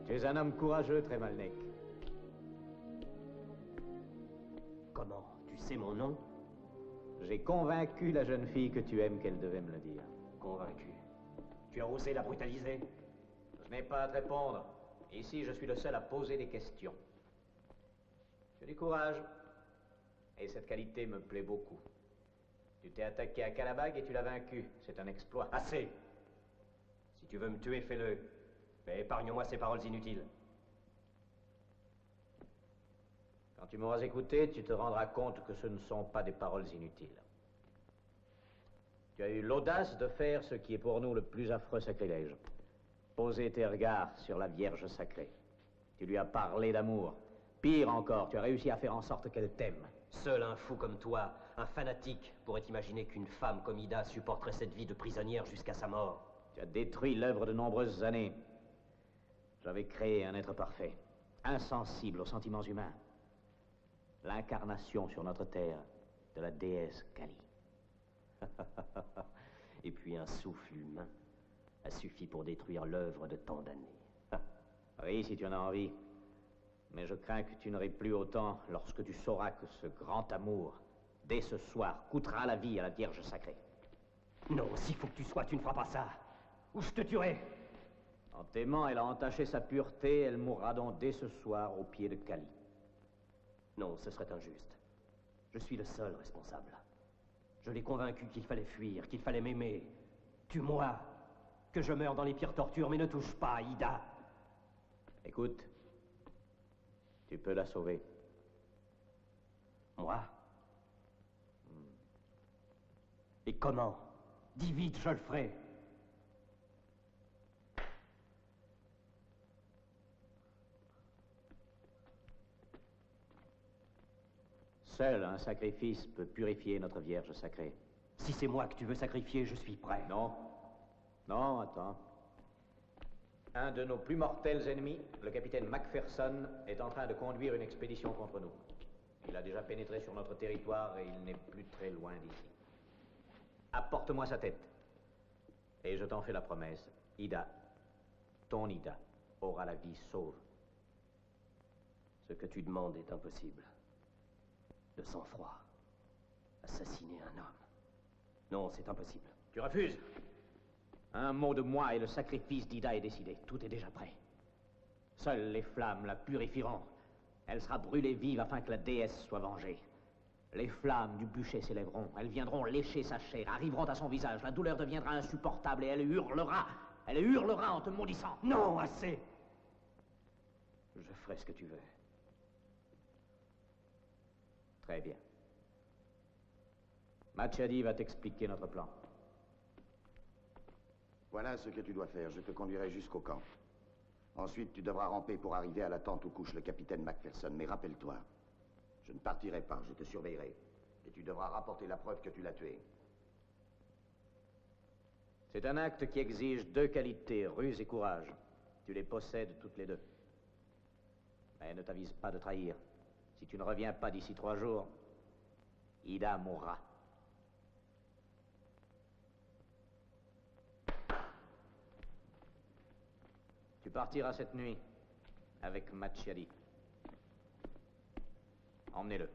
Tu es un homme courageux, Tremalnek. Comment? Tu sais mon nom? J'ai convaincu la jeune fille que tu aimes qu'elle devait me le dire. Convaincu. Tu as osé la brutaliser? Je n'ai pas à te répondre. Ici, je suis le seul à poser des questions. Tu as du courage. Et cette qualité me plaît beaucoup. Tu t'es attaqué à Kalabag et tu l'as vaincu. C'est un exploit. Assez! Si tu veux me tuer, fais-le. Mais épargne-moi ces paroles inutiles. Quand tu m'auras écouté, tu te rendras compte que ce ne sont pas des paroles inutiles. Tu as eu l'audace de faire ce qui est pour nous le plus affreux sacrilège. Poser tes regards sur la Vierge sacrée. Tu lui as parlé d'amour. Pire encore, tu as réussi à faire en sorte qu'elle t'aime. Seul un fou comme toi, un fanatique, pourrait imaginer qu'une femme comme Ida supporterait cette vie de prisonnière jusqu'à sa mort. Tu as détruit l'œuvre de nombreuses années. J'avais créé un être parfait, insensible aux sentiments humains. L'incarnation sur notre terre de la déesse Kali. Et puis un souffle humain a suffi pour détruire l'œuvre de tant d'années. Oui, si tu en as envie. Mais je crains que tu n'aurais plus autant lorsque tu sauras que ce grand amour, dès ce soir, coûtera la vie à la Vierge sacrée. Non, s'il faut que tu sois, tu ne feras pas ça. Ou je te tuerai. En t'aimant, elle a entaché sa pureté, elle mourra donc dès ce soir au pied de Kali. Non, ce serait injuste. Je suis le seul responsable. Je l'ai convaincu qu'il fallait fuir, qu'il fallait m'aimer. Tue-moi. Que je meure dans les pires tortures, mais ne touche pas à Ida. Écoute, tu peux la sauver. Moi? Et comment? Dis vite, je le ferai. Seul un sacrifice peut purifier notre Vierge sacrée. Si c'est moi que tu veux sacrifier, je suis prêt. Non. Non, attends. Un de nos plus mortels ennemis, le capitaine Macpherson, est en train de conduire une expédition contre nous. Il a déjà pénétré sur notre territoire et il n'est plus très loin d'ici. Apporte-moi sa tête. Et je t'en fais la promesse. Ida, ton Ida, aura la vie sauve. Ce que tu demandes est impossible. De sang-froid. Assassiner un homme. Non, c'est impossible. Tu refuses? Un mot de moi et le sacrifice d'Ida est décidé. Tout est déjà prêt. Seules les flammes la purifieront. Elle sera brûlée vive afin que la déesse soit vengée. Les flammes du bûcher s'élèveront. Elles viendront lécher sa chair, arriveront à son visage. La douleur deviendra insupportable et elle hurlera. Elle hurlera en te maudissant. Non, assez! Je ferai ce que tu veux. Très bien. Machadi va t'expliquer notre plan. Voilà ce que tu dois faire. Je te conduirai jusqu'au camp. Ensuite, tu devras ramper pour arriver à la tente où couche le capitaine Macpherson. Mais rappelle-toi, je ne partirai pas, je te surveillerai. Et tu devras rapporter la preuve que tu l'as tué. C'est un acte qui exige 2 qualités, ruse et courage. Tu les possèdes toutes les 2. Mais ne t'avise pas de trahir. Si tu ne reviens pas d'ici 3 jours, Ida mourra. Tu partiras cette nuit avec Machadi. Emmenez-le.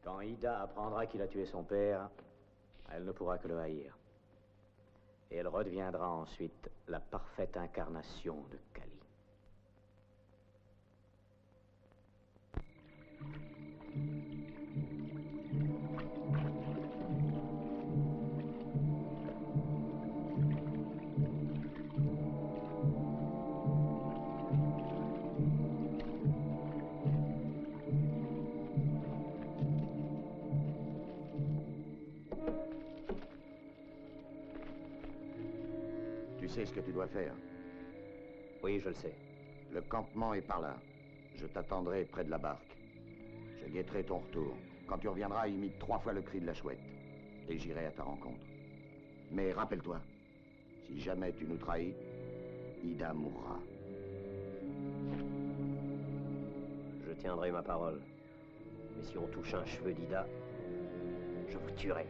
Quand Ida apprendra qu'il a tué son père, elle ne pourra que le haïr. Et elle redeviendra ensuite la parfaite incarnation de Kali. Tu sais ce que tu dois faire. Oui, je le sais. Le campement est par là. Je t'attendrai près de la barque. Je guetterai ton retour. Quand tu reviendras, imite 3 fois le cri de la chouette. Et j'irai à ta rencontre. Mais rappelle-toi, si jamais tu nous trahis, Ida mourra. Je tiendrai ma parole. Mais si on touche un cheveu d'Ida, je vous tuerai.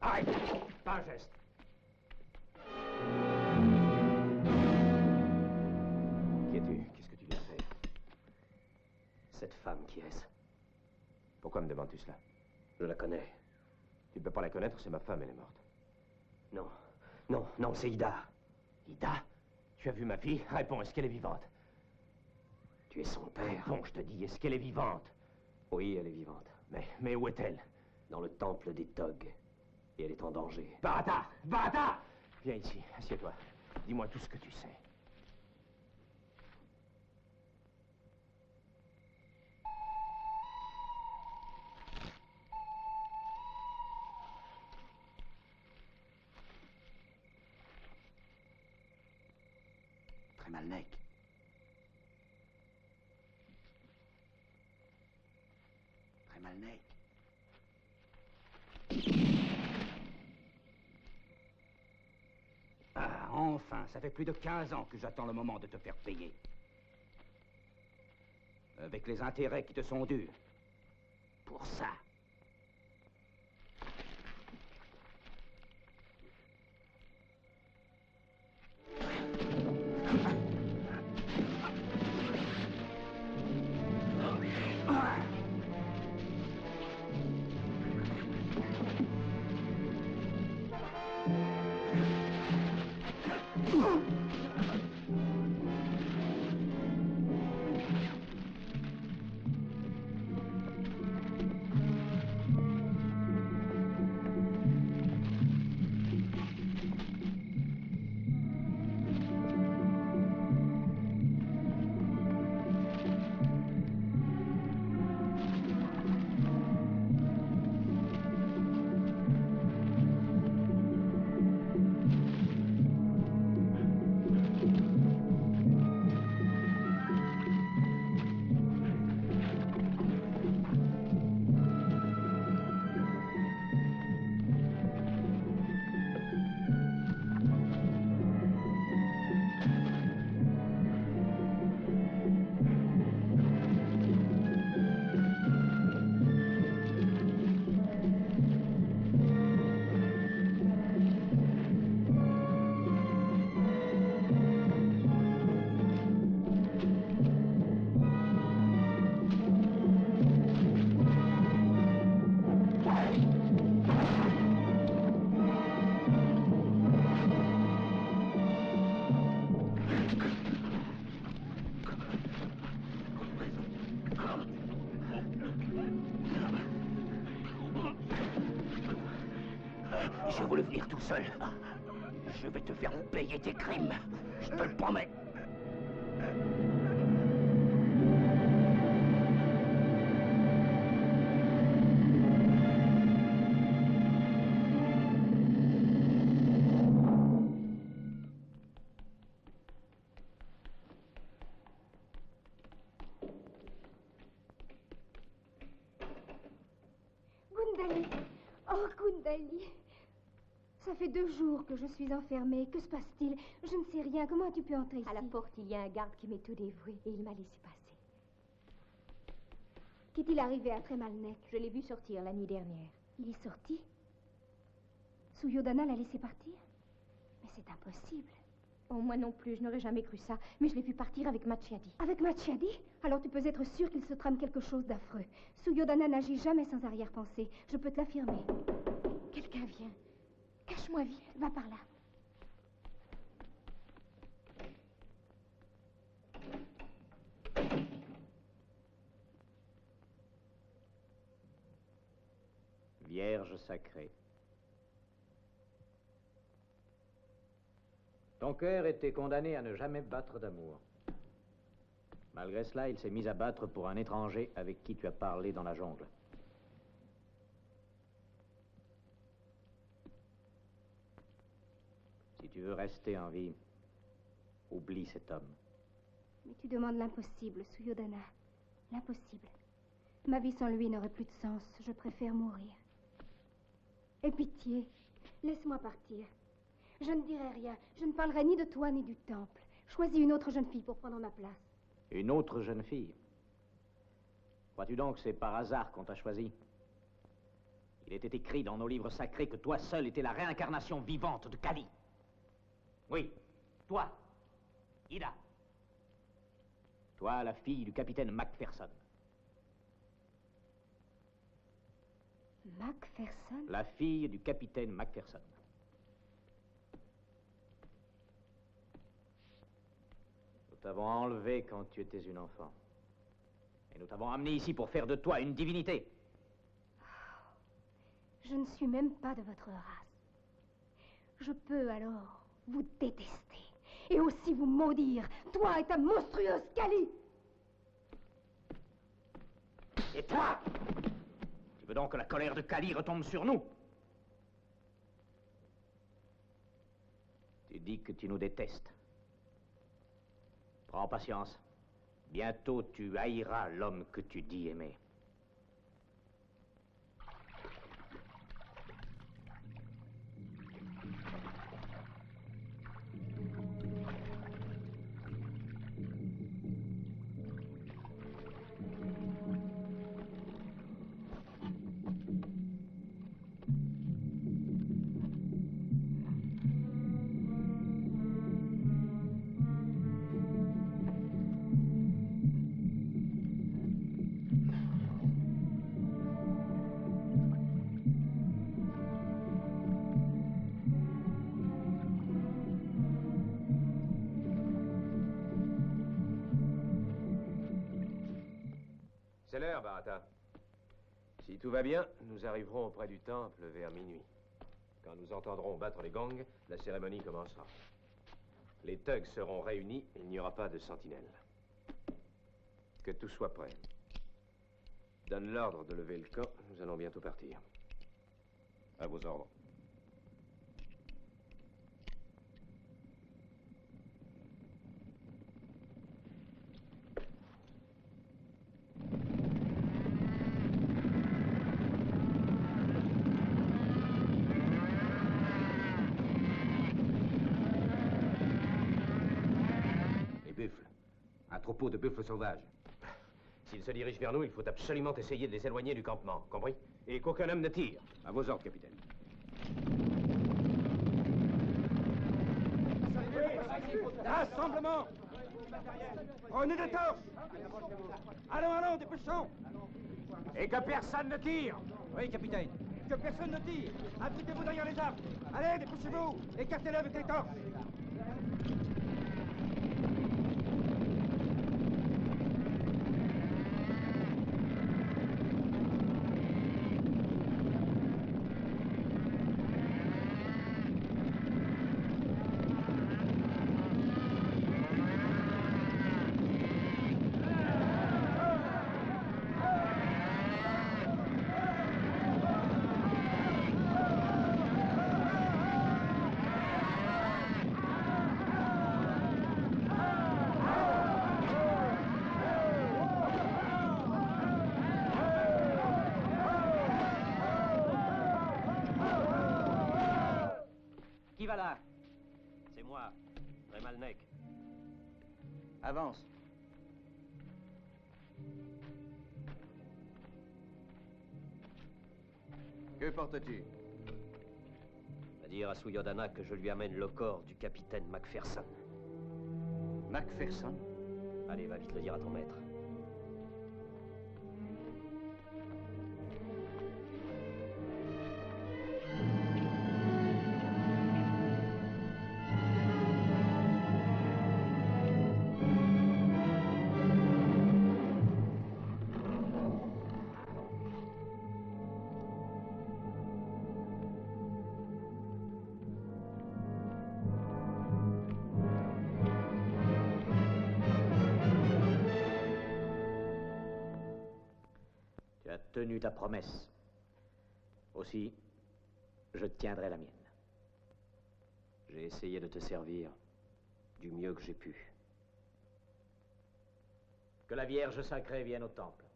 Aïe! Pas un geste. Qui es-tu? Qu'est-ce que tu viens faire? Cette femme, qui est-ce? Pourquoi me demandes-tu cela? Je la connais. Tu ne peux pas la connaître, c'est ma femme, elle est morte. Non, non, non, c'est Ida. Ida? Tu as vu ma fille? Réponds, est-ce qu'elle est vivante? Tu es son père. Bon, je te dis, est-ce qu'elle est vivante? Oui, elle est vivante. Mais où est-elle? Dans le temple des Togs. Et elle est en danger. Barata! Barata! Viens ici, assieds-toi. Dis-moi tout ce que tu sais. Tremalnek. Tremalnek. Ah, enfin, ça fait plus de 15 ans que j'attends le moment de te faire payer. Avec les intérêts qui te sont dus. Pour ça. J'ai voulu venir tout seul. Je vais te faire payer tes crimes. Je te le promets. Gundali. Oh, Gundali. Ça fait 2 jours que je suis enfermée. Que se passe-t-il? Je ne sais rien. Comment as-tu pu entrer ici? À la porte, il y a un garde qui m'est tout dévoué et il m'a laissé passer. Qu'est-il arrivé à Tremalnek? Je l'ai vu sortir la nuit dernière. Il est sorti? Suyodana l'a laissé partir? Mais c'est impossible. Oh, moi non plus, je n'aurais jamais cru ça. Mais je l'ai vu partir avec Machiadi. Avec Machiadi? Alors tu peux être sûr qu'il se trame quelque chose d'affreux. Suyodana n'agit jamais sans arrière-pensée. Je peux te l'affirmer. Quelqu'un vient. Cache-moi vite. Va par là. Vierge sacrée. Ton cœur était condamné à ne jamais battre d'amour. Malgré cela, il s'est mis à battre pour un étranger avec qui tu as parlé dans la jungle. Si tu veux rester en vie, oublie cet homme. Mais tu demandes l'impossible, Suyodana. L'impossible. Ma vie sans lui n'aurait plus de sens. Je préfère mourir. Aie pitié. Laisse-moi partir. Je ne dirai rien. Je ne parlerai ni de toi ni du temple. Choisis une autre jeune fille pour prendre ma place. Une autre jeune fille? Crois-tu donc que c'est par hasard qu'on t'a choisi? Il était écrit dans nos livres sacrés que toi seul étais la réincarnation vivante de Kali. Oui, toi, Ida. Toi, la fille du capitaine Macpherson. Macpherson? La fille du capitaine Macpherson. Nous t'avons enlevé quand tu étais une enfant. Et nous t'avons amené ici pour faire de toi une divinité. Je ne suis même pas de votre race. Je peux alors vous détester et aussi vous maudire, toi et ta monstrueuse Kali. Et toi? Tu veux donc que la colère de Kali retombe sur nous? Tu dis que tu nous détestes. Prends patience. Bientôt tu haïras l'homme que tu dis aimer. C'est l'heure, Bharata. Si tout va bien, nous arriverons auprès du temple vers minuit. Quand nous entendrons battre les gongs, la cérémonie commencera. Les thugs seront réunis, il n'y aura pas de sentinelle. Que tout soit prêt. Donne l'ordre de lever le camp, nous allons bientôt partir. À vos ordres. Un troupeau de buffles sauvages. S'ils se dirigent vers nous, il faut absolument essayer de les éloigner du campement, compris? Et qu'aucun homme ne tire. À vos ordres, capitaine. Rassemblement! Prenez des torches! Allons, dépêchons! Et que personne ne tire! Oui, capitaine. Que personne ne tire! Abritez-vous derrière les arbres! Allez, dépêchez-vous! Écartez-les avec les torches! va là? C'est moi, Tremalnec. Avance. Que portes-tu? Va dire à Suyodana que je lui amène le corps du capitaine Macpherson. Macpherson? Allez, va vite le dire à ton maître. Tu as tenu ta promesse. Aussi, je tiendrai la mienne. J'ai essayé de te servir du mieux que j'ai pu. Que la Vierge sacrée vienne au temple.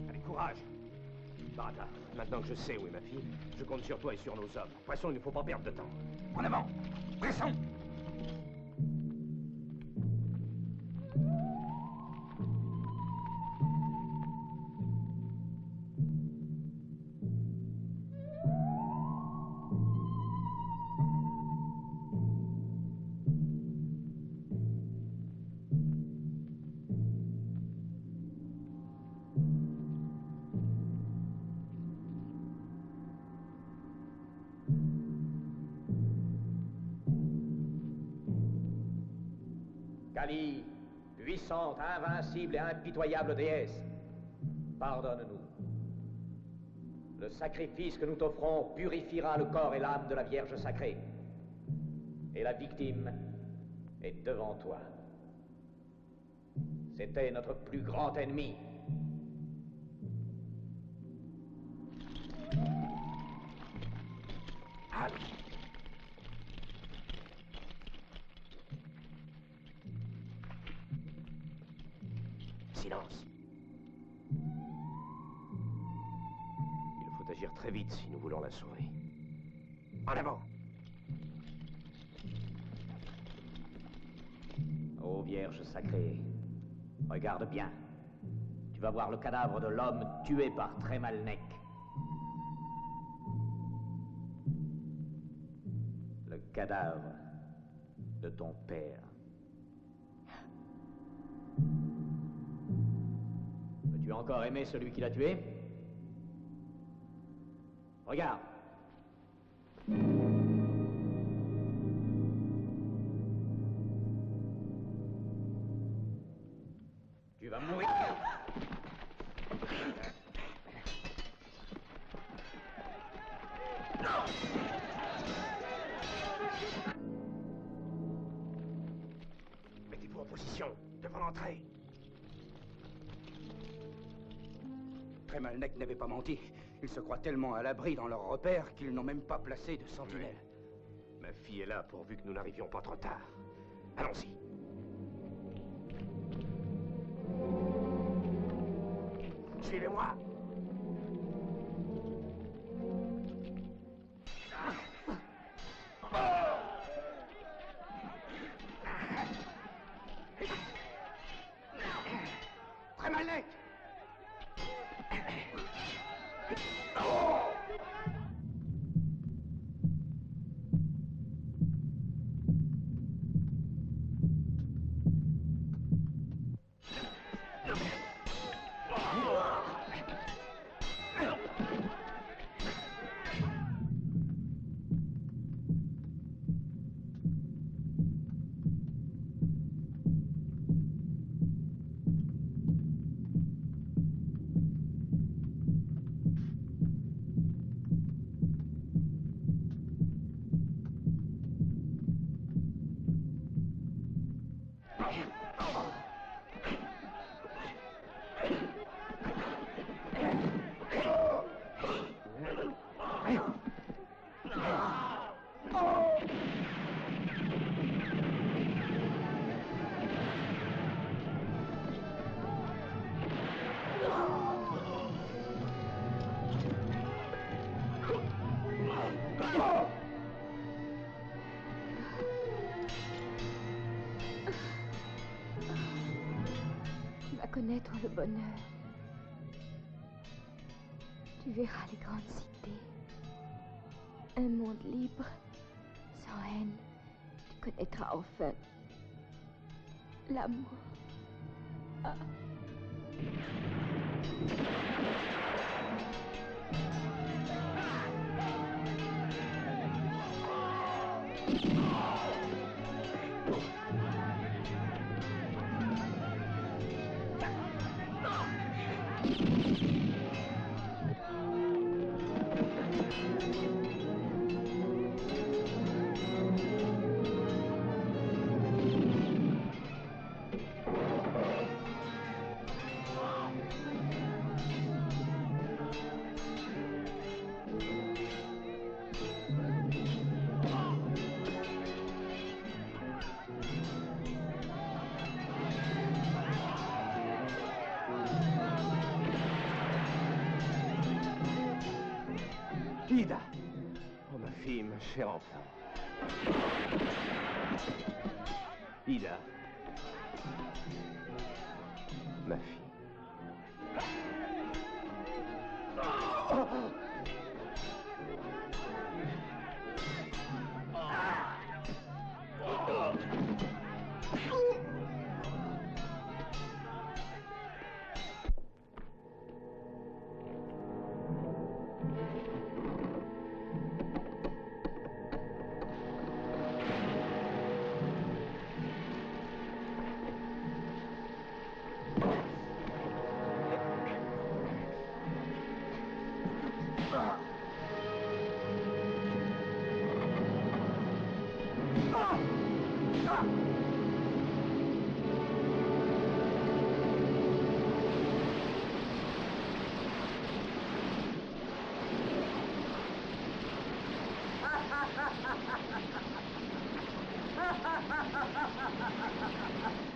Allez, courage! Barata, maintenant que je sais où est ma fille, je compte sur toi et sur nos hommes. De toute façon, il ne faut pas perdre de temps. En avant! Pressons! Kali, puissante, invincible et impitoyable déesse, pardonne-nous. Le sacrifice que nous t'offrons purifiera le corps et l'âme de la Vierge sacrée. Et la victime est devant toi. C'était notre plus grand ennemi. Silence. Il faut agir très vite si nous voulons la sauver. En avant! Ô Vierge sacrée, regarde bien. Tu vas voir le cadavre de l'homme tué par Tremalnec. Le cadavre de ton père. Peux-tu encore aimer celui qui l'a tué? Regarde. Tu vas mourir. Mettez-vous en position, devant l'entrée. Tremalnec n'avait pas menti. Ils se croient tellement à l'abri dans leurs repères qu'ils n'ont même pas placé de sentinelle. Ma fille est là pourvu que nous n'arrivions pas trop tard. Allons-y. Suivez-moi. Tremalnec! connaître le bonheur. Tu verras les grandes cités. Un monde libre, sans haine. Tu connaîtras enfin l'amour. Ah. Ida! Oh, ma fille, ma chère enfant. Ida. Ma fille.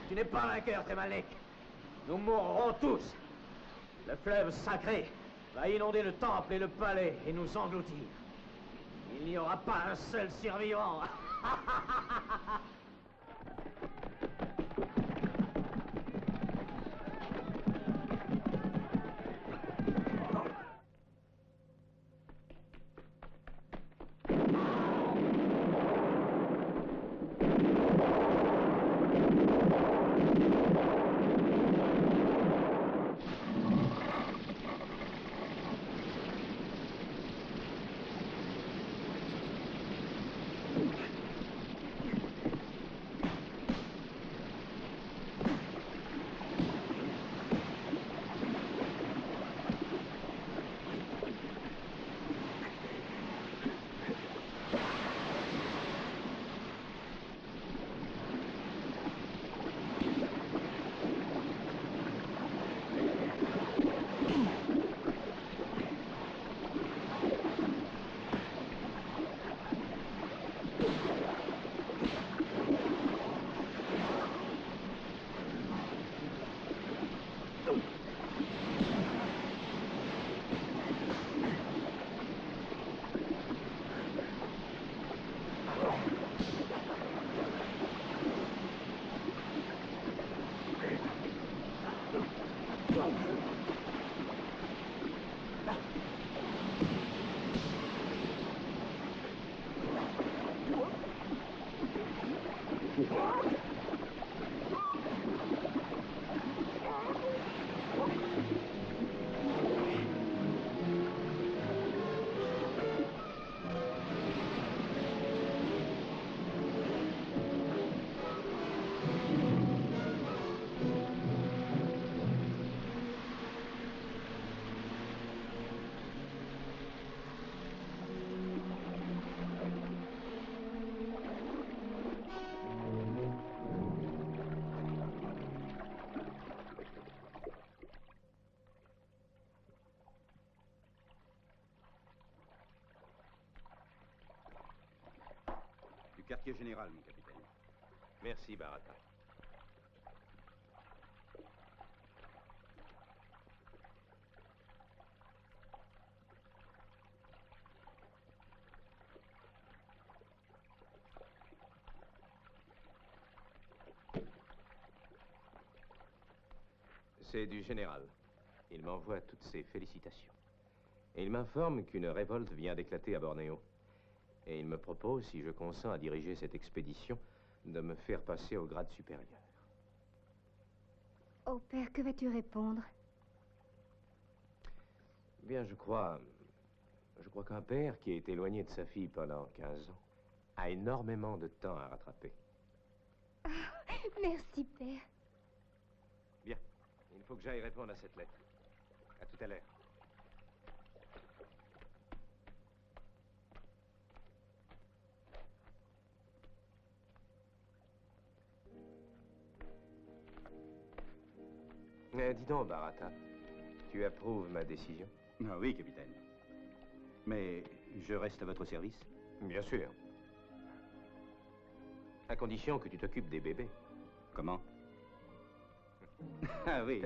Tu n'es pas vainqueur, Temalek. Nous mourrons tous. Le fleuve sacré va inonder le temple et le palais et nous engloutir. Il n'y aura pas un seul survivant. Quartier général, mon capitaine. Merci, Barata. C'est du général. Il m'envoie toutes ses félicitations. Et il m'informe qu'une révolte vient d'éclater à Bornéo. Et il me propose, si je consens à diriger cette expédition, de me faire passer au grade supérieur. Oh, père, que vas-tu répondre? Bien, je crois qu'un père qui est éloigné de sa fille pendant 15 ans a énormément de temps à rattraper. Ah, merci, père. Bien, il faut que j'aille répondre à cette lettre. À tout à l'heure. Dis donc, Barata, tu approuves ma décision? Ah oui, capitaine. Mais je reste à votre service? Bien sûr. À condition que tu t'occupes des bébés. Comment? Ah oui.